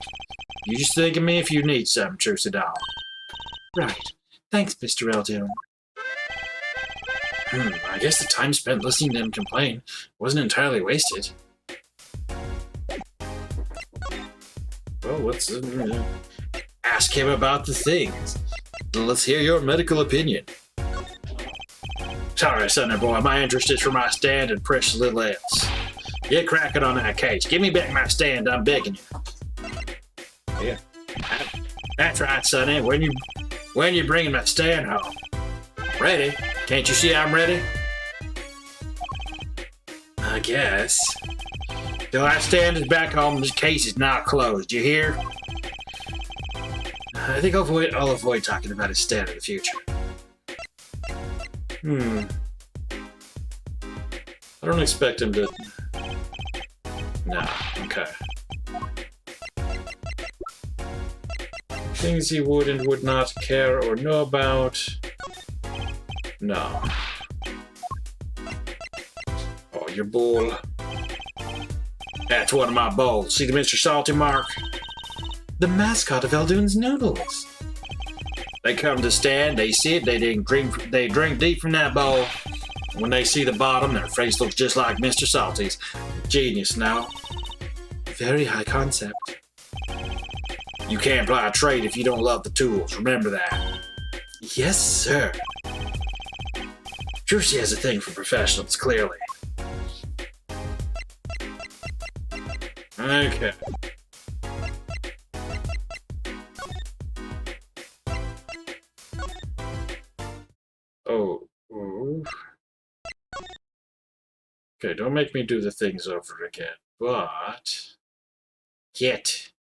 You just think of me if you need something, Trucy doll. Right. Thanks, Mr. Eldoon. I guess the time spent listening to him complain wasn't entirely wasted. Well, let's ask him about the things. Let's hear your medical opinion. Sorry, Sunday boy, my interest is for my stand and precious little else. Get cracking on that case. Give me back my stand, I'm begging you. Yeah, that's right, Sonny. When you bringing my stand home? Ready? Can't you see I'm ready? I guess. Till that stand is back home, this case is not closed. You hear? I think I'll avoid talking about his stand in the future. I don't expect him to... No, okay. Things he would and would not care or know about... No. Oh, your bowl. That's one of my bowls. See the Mr. Salty mark? The mascot of Eldoon's Noodles. They come to stand, they see it, they drink deep from that bowl. When they see the bottom, their face looks just like Mr. Salty's. Genius, now. Very high concept. You can't apply a trade if you don't love the tools. Remember that. Yes, sir. Sure, she has a thing for professionals, clearly. Okay. Oh. Ooh. Okay, don't make me do the things over again. But... Get.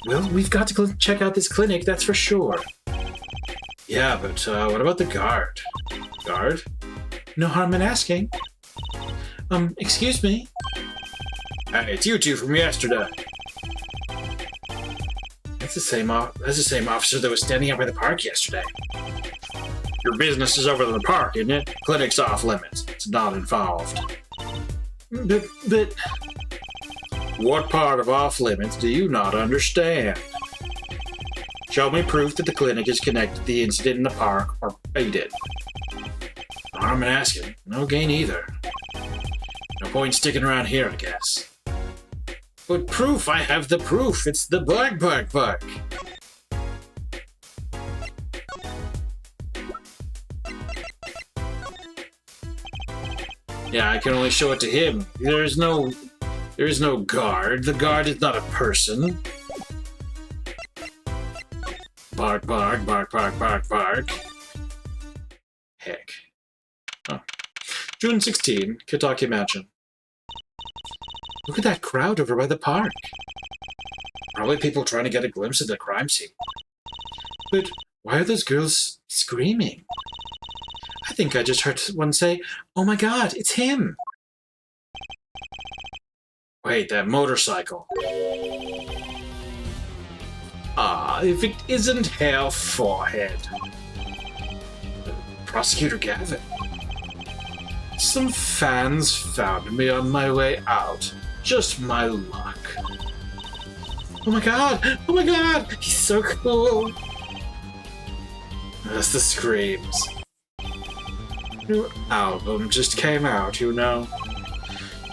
Well, we've got to check out this clinic, that's for sure. Yeah, but what about the guard? Guard? No harm in asking. Excuse me? Hey, it's you two from yesterday. That's the same officer that was standing out by the park yesterday. Your business is over in the park, isn't it? Clinic's off limits. It's not involved. But... What part of off limits do you not understand? Show me proof that the clinic is connected to the incident in the park, or pay it. No harm in asking. No gain either. No point sticking around here, I guess. But proof! I have the proof! It's the bark. Yeah, I can only show it to him. There is no guard. The guard is not a person. Bark. Heck. Oh. June 16, Kitaki Mansion. Look at that crowd over by the park. Probably people trying to get a glimpse of the crime scene. But why are those girls screaming? I think I just heard one say, "Oh my god, it's him!" Wait, that motorcycle. Ah, if it isn't Hair Forehead. Prosecutor Gavin. Some fans found me on my way out. Just my luck. Oh my god! Oh my god! He's so cool! That's the screams. New album just came out, you know.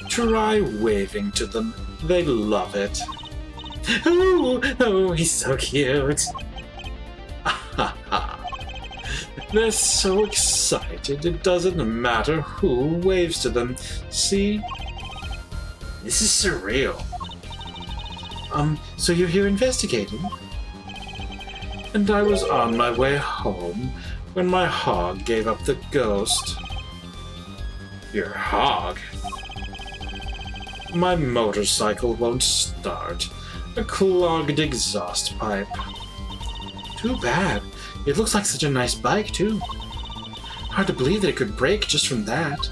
Try waving to them. They love it. Oh, he's so cute. They're so excited, it doesn't matter who waves to them. See? This is surreal. So you're here investigating? And I was on my way home when my hog gave up the ghost. Your hog? My motorcycle won't start. A clogged exhaust pipe. Too bad. It looks like such a nice bike, too. Hard to believe that it could break just from that.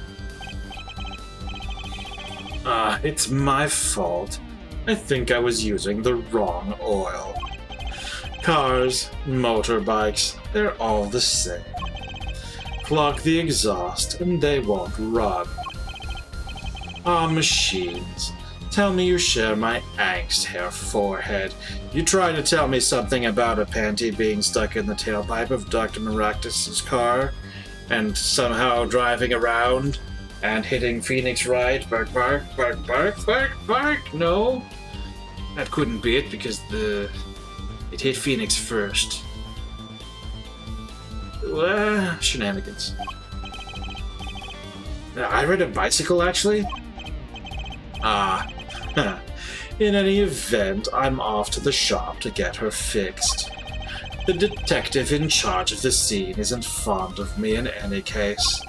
It's my fault. I think I was using the wrong oil. Cars, motorbikes, they're all the same. Clog the exhaust and they won't run. Machines. Tell me you share my angst, Hair Forehead. You try to tell me something about a panty being stuck in the tailpipe of Dr. Maractus's car, and somehow driving around and hitting Phoenix right. Bark, bark, bark, bark, bark, bark. No, that couldn't be it because it hit Phoenix first. Shenanigans. I ride a bicycle, actually. In any event, I'm off to the shop to get her fixed. The detective in charge of the scene isn't fond of me in any case.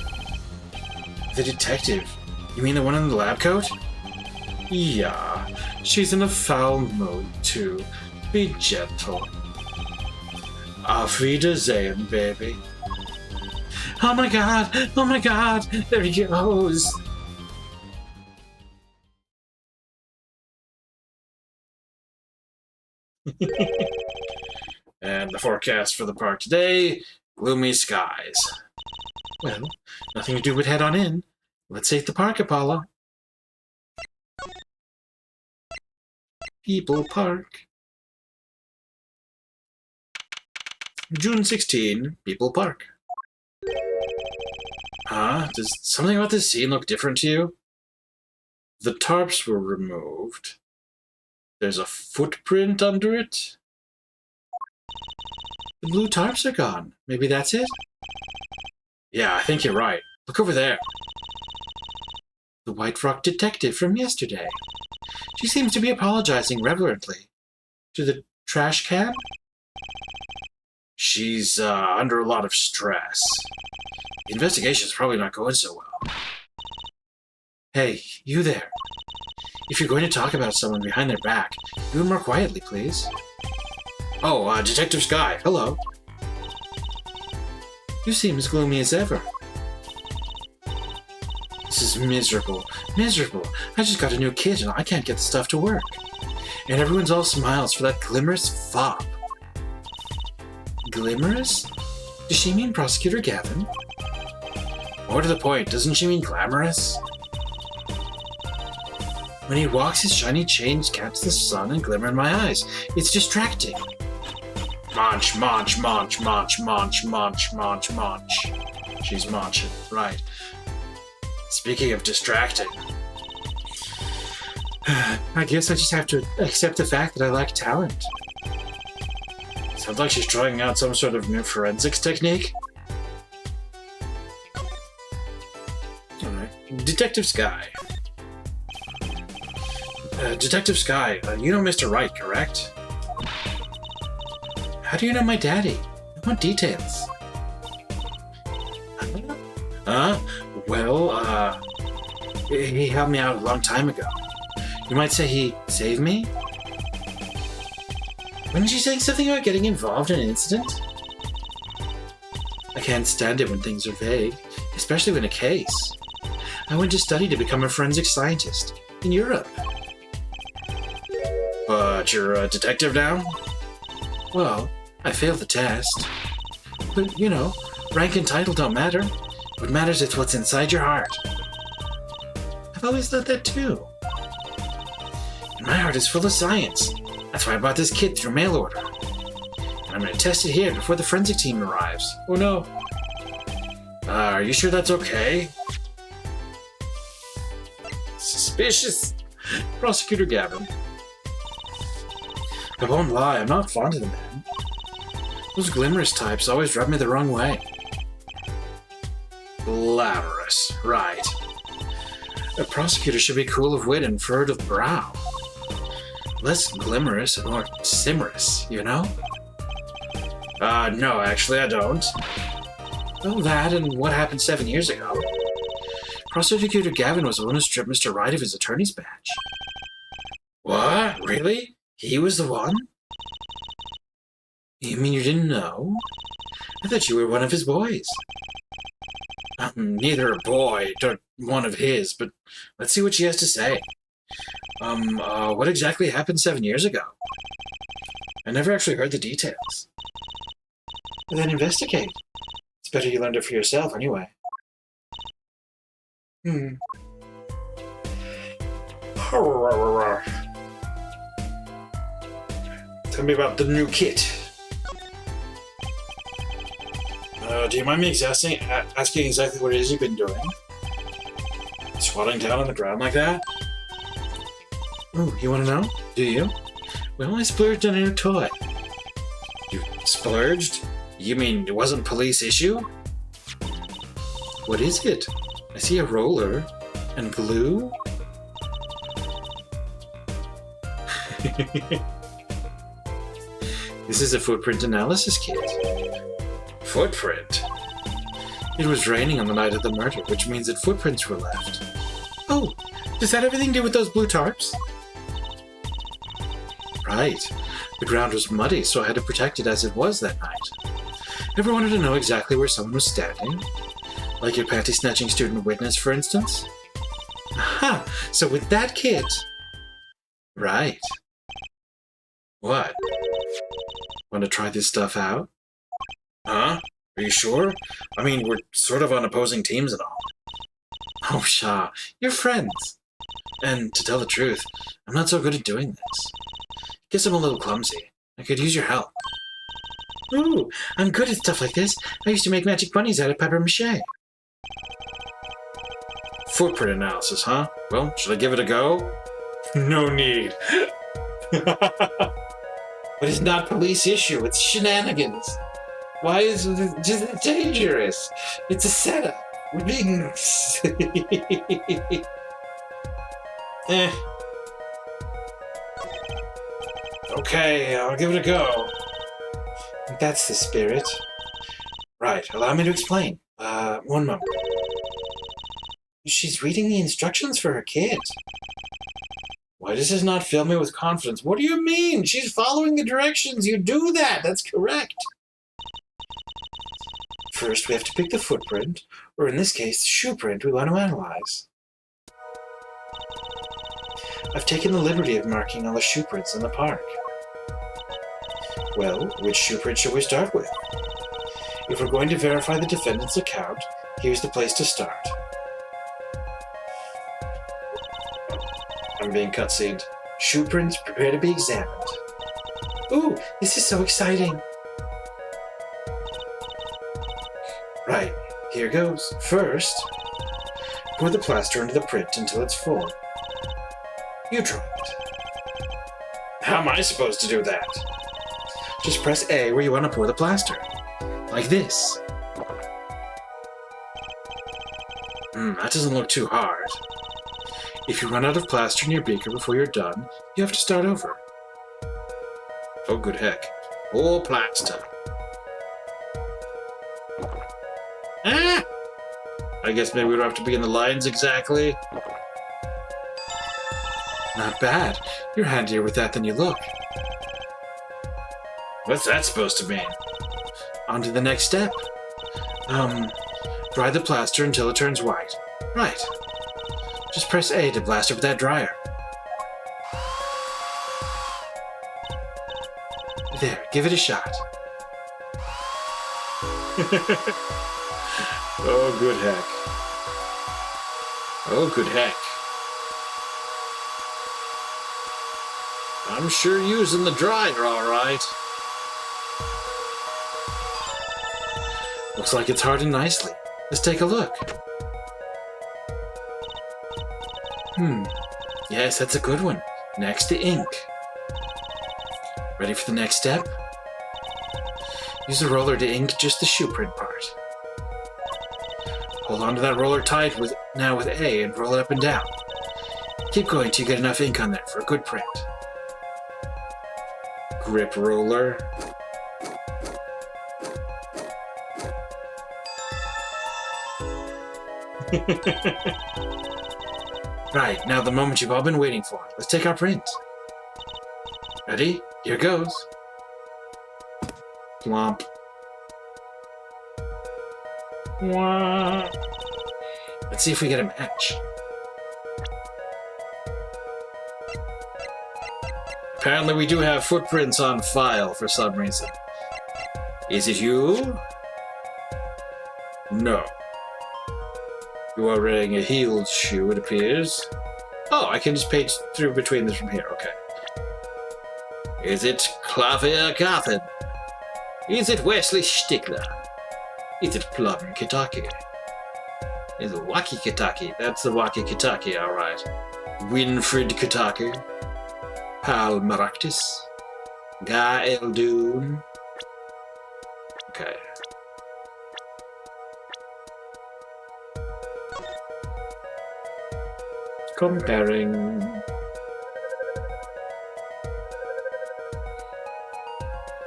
The detective? You mean the one in the lab coat? Yeah, she's in a foul mood too. Be gentle. Auf Wiedersehen, baby. Oh my god! Oh my god! There he goes! And the forecast for the park today, gloomy skies. Well, nothing to do but head on in. Let's save the park, Apollo. People Park. June 16, People Park. Does something about this scene look different to you? The tarps were removed. There's a footprint under it. The blue tarps are gone. Maybe that's it? Yeah, I think you're right. Look over there. The White Rock detective from yesterday. She seems to be apologizing reverently. To the trash can? She's under a lot of stress. The investigation's probably not going so well. Hey, you there. If you're going to talk about someone behind their back, do it more quietly, please. Oh, Detective Sky, hello. You seem as gloomy as ever. This is miserable. Miserable. I just got a new kit and I can't get the stuff to work. And everyone's all smiles for that glimmerous fop. Glimmerous? Does she mean Prosecutor Gavin? More to the point, doesn't she mean glamorous? When he walks, his shiny chains catch the sun and glimmer in my eyes. It's distracting. Munch, munch, munch, munch, munch, munch, munch, munch. She's munching, right. Speaking of distracting, I guess I just have to accept the fact that I lack talent. Sounds like she's trying out some sort of new forensics technique. Alright. Detective Sky. Detective Sky, you know Mr. Wright, correct? How do you know my daddy? I want details. Well, he helped me out a long time ago. You might say he saved me? Wasn't you saying something about getting involved in an incident? I can't stand it when things are vague, especially when a case. I went to study to become a forensic scientist in Europe. What, you're a detective now? Well, I failed the test. But, you know, rank and title don't matter. What matters is what's inside your heart. I've always thought that too. And my heart is full of science. That's why I bought this kit through mail order. And I'm going to test it here before the forensic team arrives. Oh no. Are you sure that's okay? Suspicious. Prosecutor Gavin. I won't lie, I'm not fond of the man. Those glamorous types always rub me the wrong way. Glamorous, right. A prosecutor should be cool of wit and furrowed of brow. Less glamorous and more simorous, you know? No, actually I don't. Well, that and what happened 7 years ago. Prosecutor Gavin was the one who stripped Mr. Wright of his attorney's badge. What? Really? He was the one? You mean you didn't know? I thought you were one of his boys. Neither a boy nor one of his, but let's see what she has to say. What exactly happened 7 years ago? I never actually heard the details. Well, then investigate. It's better you learned it for yourself anyway. Tell me about the new kit. Do you mind me asking exactly what it is you've been doing? Squatting down on the ground like that? Ooh, you want to know? Do you? Well, I splurged on a new toy. You splurged? You mean it wasn't a police issue? What is it? I see a roller and glue. This is a footprint analysis kit. Footprint? It was raining on the night of the murder, which means that footprints were left. Oh, does that have anything to do with those blue tarps? Right. The ground was muddy, so I had to protect it as it was that night. Ever wanted to know exactly where someone was standing? Like your panty-snatching student witness, for instance? Aha! So with that kit... Right. What? Want to try this stuff out? Huh? Are you sure? I mean, we're sort of on opposing teams and all. Oh, Shaw, you're friends. And to tell the truth, I'm not so good at doing this. Guess I'm a little clumsy. I could use your help. Ooh, I'm good at stuff like this. I used to make magic bunnies out of papier-mâché. Footprint analysis, huh? Well, should I give it a go? No need. But it's not police issue, it's shenanigans. Why is it just dangerous? It's a setup. We're being... Okay, I'll give it a go. That's the spirit. Right, allow me to explain. One moment. She's reading the instructions for her kid. Why does this not fill me with confidence? What do you mean? She's following the directions. You do that. That's correct. First, we have to pick the footprint, or in this case, the shoe print we want to analyze. I've taken the liberty of marking all the shoe prints in the park. Well, which shoe print shall we start with? If we're going to verify the defendant's account, here's the place to start. I'm being cutscened. Shoe prints prepare to be examined. Ooh, this is so exciting. Right, here goes. First, pour the plaster into the print until it's full. You draw it. How am I supposed to do that? Just press A where you want to pour the plaster. Like this. That doesn't look too hard. If you run out of plaster in your beaker before you're done, you have to start over. Oh, good heck. More plaster. Ah! I guess maybe we don't have to begin the lines exactly. Not bad. You're handier with that than you look. What's that supposed to mean? On to the next step. Dry the plaster until it turns white. Right. Just press A to blast it with that dryer. There, give it a shot. Oh, good heck. Oh, good heck. I'm sure using the dryer all right. Looks like it's hardened nicely. Let's take a look. Yes, that's a good one. Next, the ink. Ready for the next step? Use the roller to ink just the shoe print part. Hold on to that roller tight with A and roll it up and down. Keep going till you get enough ink on there for a good print. Grip roller. Right, now the moment you've all been waiting for. Let's take our print. Ready? Here goes. Plomp. Wah. Let's see if we get a match. Apparently we do have footprints on file for some reason. Is it you? No. You are wearing a heeled shoe, it appears. Oh, I can just page through between this from here, okay. Is it Clavier Coffin? Is it Wesley Stickler? Is it Plum Kitaki? Is it Waki Kitaki? That's the Waki Kitaki, alright. Winfred Kitaki. Pal Maractus. Guy Eldoon. Okay. Comparing.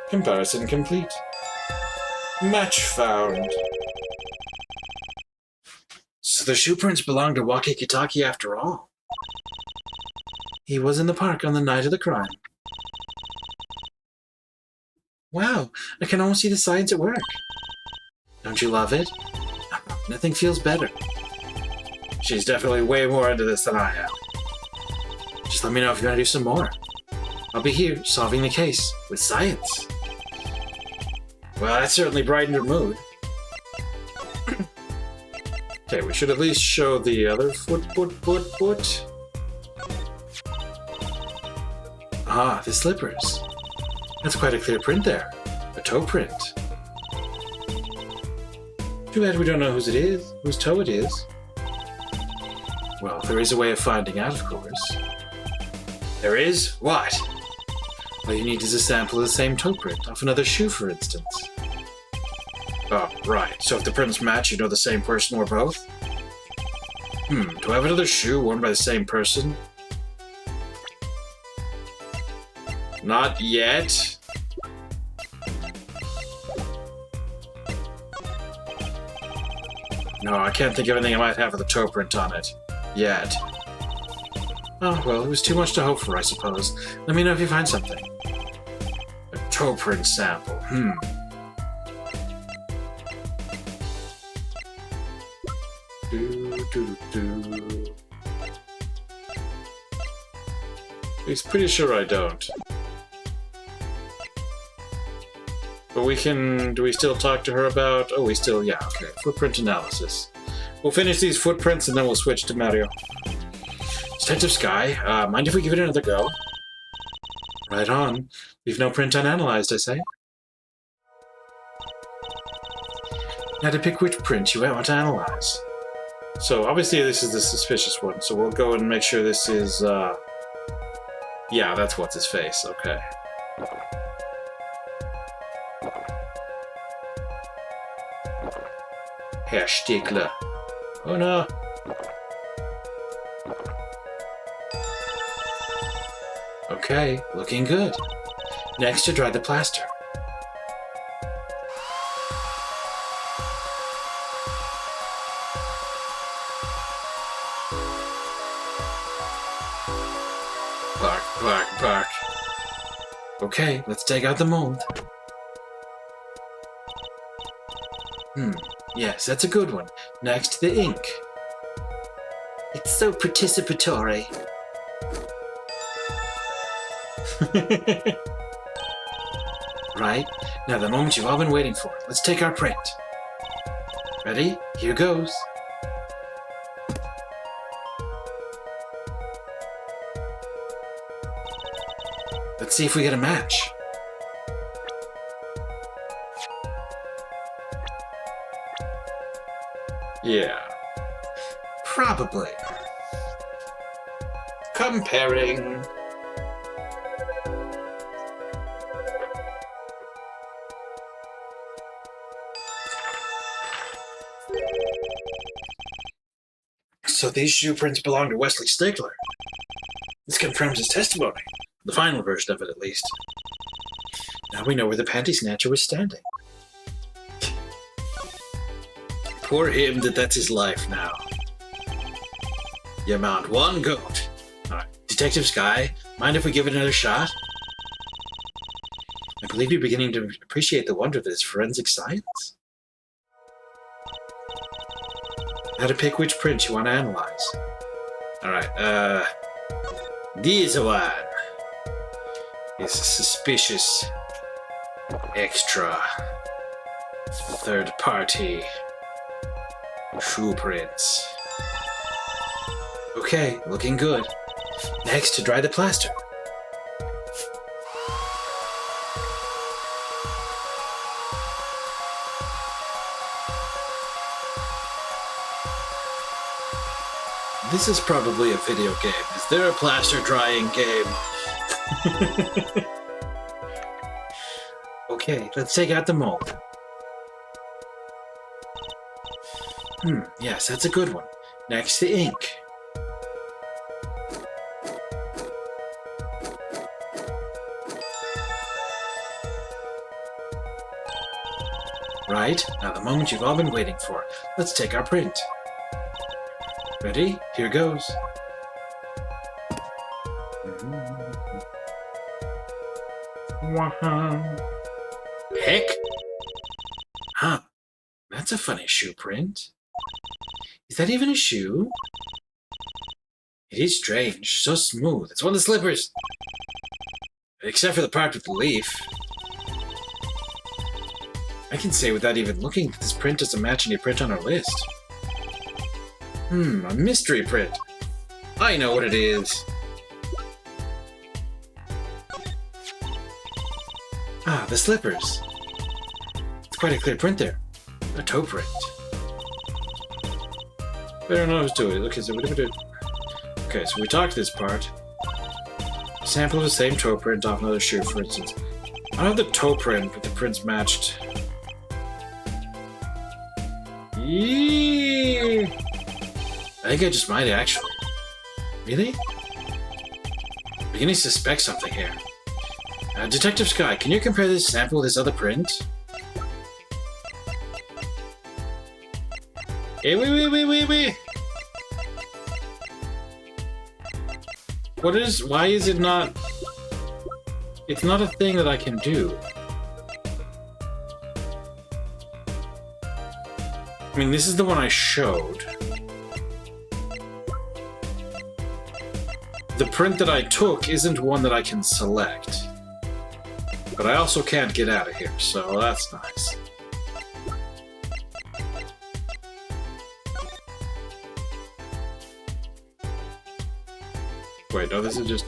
Comparison complete. Match found. So the shoe prints belong to Waki Kitaki after all. He was in the park on the night of the crime. Wow, I can almost see the science at work. Don't you love it? Nothing feels better. She's definitely way more into this than I am. Just let me know if you want to do some more. I'll be here, solving the case, with science. Well, that certainly brightened her mood. Okay, we should at least show the other foot. Ah, the slippers. That's quite a clear print there. A toe print. Too bad we don't know whose toe it is. Well, there is a way of finding out, of course. There is? What? All you need is a sample of the same toe print, off another shoe, for instance. Oh, right. So if the prints match, you know the same person or both? Do I have another shoe worn by the same person? Not yet. No, I can't think of anything I might have with a toe print on it. Yet. Oh, well, it was too much to hope for, I suppose. Let me know if you find something. A toe print sample. He's pretty sure I don't. But we can... Do we still talk to her about... Oh, we still... Yeah, okay. Footprint analysis. We'll finish these footprints and then we'll switch to Mario. Detective Sky, mind if we give it another go? Right on. Leave no print unanalyzed, I say. Now to pick which print you want to analyze. So, obviously this is the suspicious one, so we'll go and make sure this is, yeah, that's what's his face, okay. Herr Stickler. Oh no. Okay, looking good. Next to dry the plaster. Bark. Okay, let's take out the mold. Yes, that's a good one. Next, the ink. It's so participatory. Right? Now the moment you've all been waiting for. Let's take our print. Ready? Here goes. Let's see if we get a match. Yeah. Probably. Comparing. So these shoe prints belong to Wesley Stigler. This confirms his testimony. The final version of it, at least. Now we know where the panty snatcher was standing. Poor him that's his life now. You mount one goat. Alright, Detective Sky, mind if we give it another shot? I believe you're beginning to appreciate the wonder that is forensic science. How to pick which print you want to analyze. Alright, this one is a suspicious extra third party shoe prints. Okay, looking good. Next, to dry the plaster. This is probably a video game. Is there a plaster drying game? Okay, let's take out the mold. Yes, that's a good one. Next, the ink. Right, now the moment you've all been waiting for. Let's take our print. Ready? Here goes. Heck! Huh. That's a funny shoe print. Is that even a shoe? It is strange. So smooth. It's one of the slippers. Except for the part with the leaf. I can say without even looking that this print doesn't match any print on our list. A mystery print. I know what it is. Ah, the slippers. It's quite a clear print there. A toe print. Better nose to it. Okay, so we talked this part. A sample of the same toe print off another shoe, for instance. I don't have the toe print, but the prints matched. Yee! I think I just might actually. Really? I'm beginning to suspect something here. Detective Sky, can you compare this sample with this other print? Hey, wait. Why is it not... It's not a thing that I can do. I mean, this is the one I showed. The print that I took isn't one that I can select. But I also can't get out of here, so that's nice. Wait, no, this is just...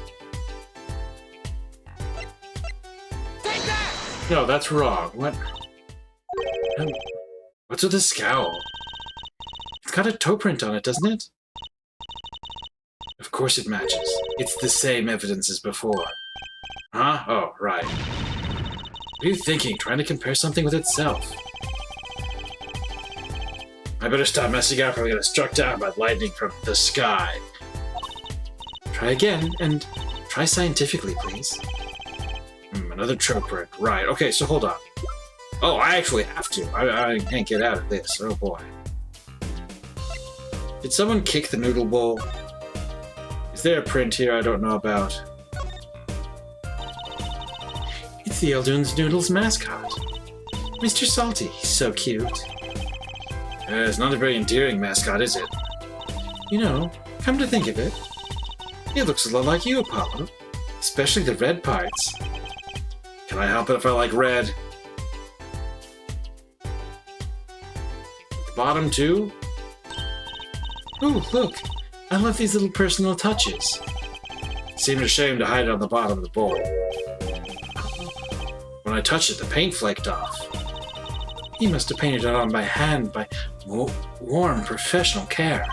Take that! No, that's wrong. What? What's with the scowl? It's got a toe print on it, doesn't it? Of course it matches. It's the same evidence as before. Huh? Oh, right. What are you thinking? Trying to compare something with itself? I better stop messing up or I'll get struck down by lightning from the sky. Try again, and try scientifically, please. Another toe print. Right, okay, so hold on. Oh, I actually have to. I can't get out of this. Oh boy. Did someone kick the noodle bowl? Is there a print here I don't know about? It's the Eldoon's Noodles mascot. Mr. Salty, he's so cute. It's not a very endearing mascot, is it? You know, come to think of it, it looks a lot like you, Apollo. Especially the red parts. Come Can I help it if I like red? The bottom too? Oh, look! I love these little personal touches. Seemed a shame to hide it on the bottom of the bowl. When I touched it, the paint flaked off. He must have painted it on by hand by warm, professional care.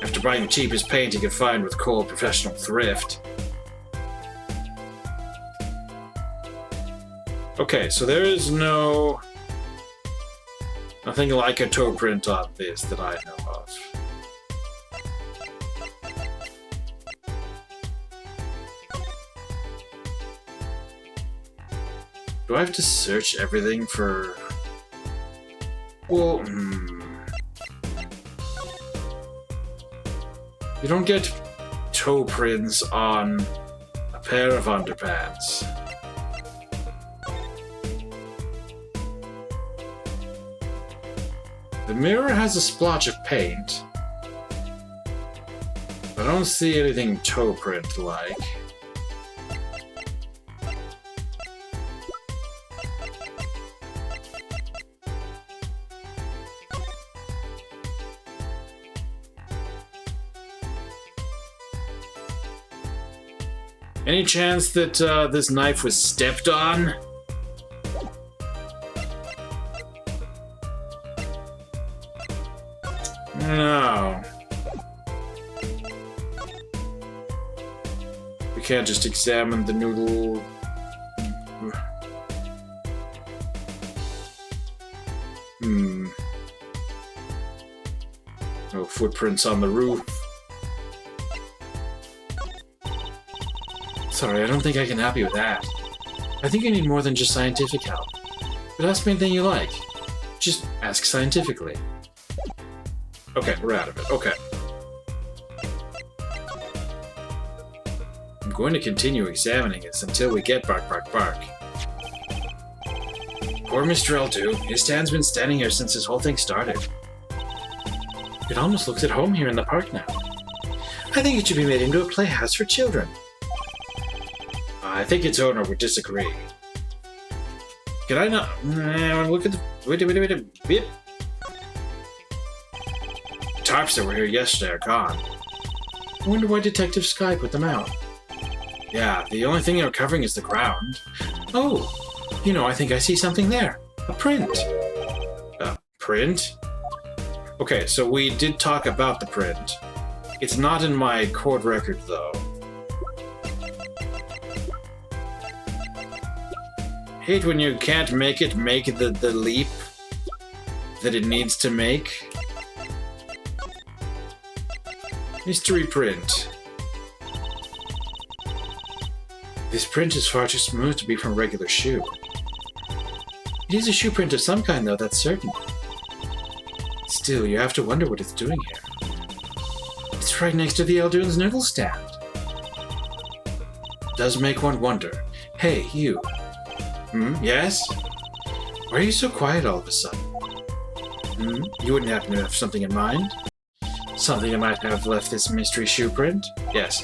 After buying the cheapest paint he could find with cold, professional thrift. Okay, so there is nothing like a toe print on this that I know of. Do I have to search everything for... Well, You don't get toe prints on a pair of underpants. The mirror has a splotch of paint. I don't see anything toe print-like. Any chance that this knife was stepped on? No. We can't just examine the noodle. No footprints on the roof. Sorry, I don't think I can help you with that. I think you need more than just scientific help. But ask me anything you like. Just ask scientifically. Okay, we're out of it. Okay. I'm going to continue examining this until we get bark, bark, bark. Poor Mr. L2. His stand's been standing here since this whole thing started. It almost looks at home here in the park now. I think it should be made into a playhouse for children. I think its owner would disagree. Can I not... look at the... Wait. Beep. Tarps that were here yesterday are gone. I wonder why Detective Sky put them out. Yeah, the only thing they're covering is the ground. Oh, you know, I think I see something there. A print. A print? Okay, so we did talk about the print. It's not in my court record, though. Hate when you can't make the leap that it needs to make. Mystery print. This print is far too smooth to be from a regular shoe. It is a shoe print of some kind, though, that's certain. Still, you have to wonder what it's doing here. It's right next to the Eldoon's noodle stand. Does make one wonder. Hey, you. Yes? Why are you so quiet all of a sudden? You wouldn't happen to have something in mind? Something that might have left this mystery shoe print? Yes.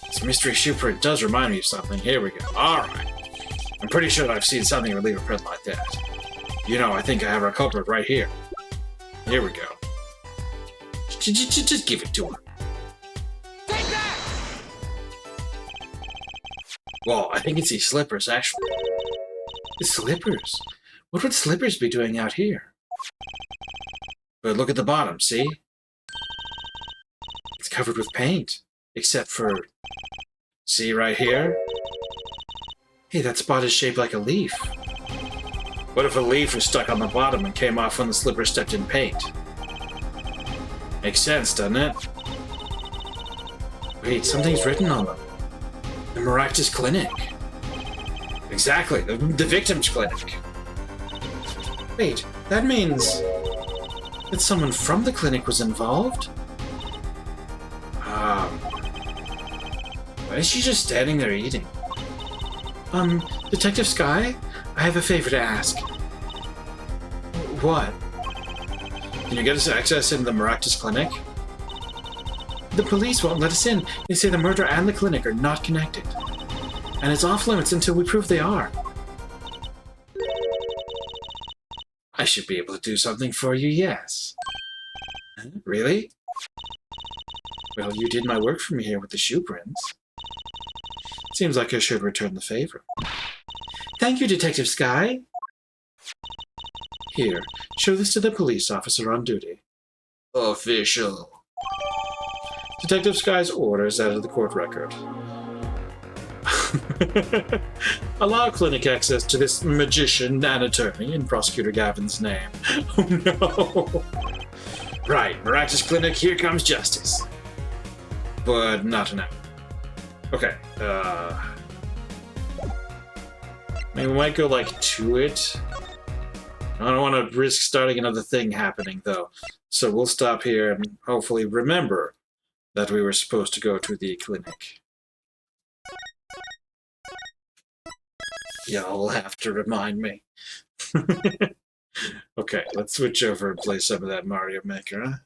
This mystery shoe print does remind me of something. Here we go. Alright. I'm pretty sure that I've seen something leave a print like that. You know, I think I have our culprit right here. Here we go. Just give it to her. Take that! Well, I think it's these slippers, actually. The slippers? What would slippers be doing out here? But look at the bottom, see? It's covered with paint. Except for... See right here? Hey, that spot is shaped like a leaf. What if a leaf was stuck on the bottom and came off when the slipper stepped in paint? Makes sense, doesn't it? Wait, something's written on them. The Maractus Clinic. Exactly, the victim's clinic. Wait, that means that someone from the clinic was involved? Why is she just standing there eating? Detective Sky? I have a favor to ask. What? Can you get us access into the Maractus Clinic? The police won't let us in. They say the murder and the clinic are not connected. and it's off limits until we prove they are. I should be able to do something for you, yes. Huh? Really? Well, you did my work for me here with the shoe prints. Seems like I should return the favor. Thank you, Detective Sky. Here, show this to the police officer on duty. Official. Detective Sky's orders out of the court record. Allow clinic access to this magician and attorney in Prosecutor Gavin's name. Oh no! Right, Miraculous Clinic, here comes justice. But not now. Okay, maybe we might go, like, to it. I don't want to risk starting another thing happening, though. So we'll stop here and hopefully remember that we were supposed to go to the clinic. Y'all have to remind me. Okay, let's switch over and play some of that Mario Maker, huh?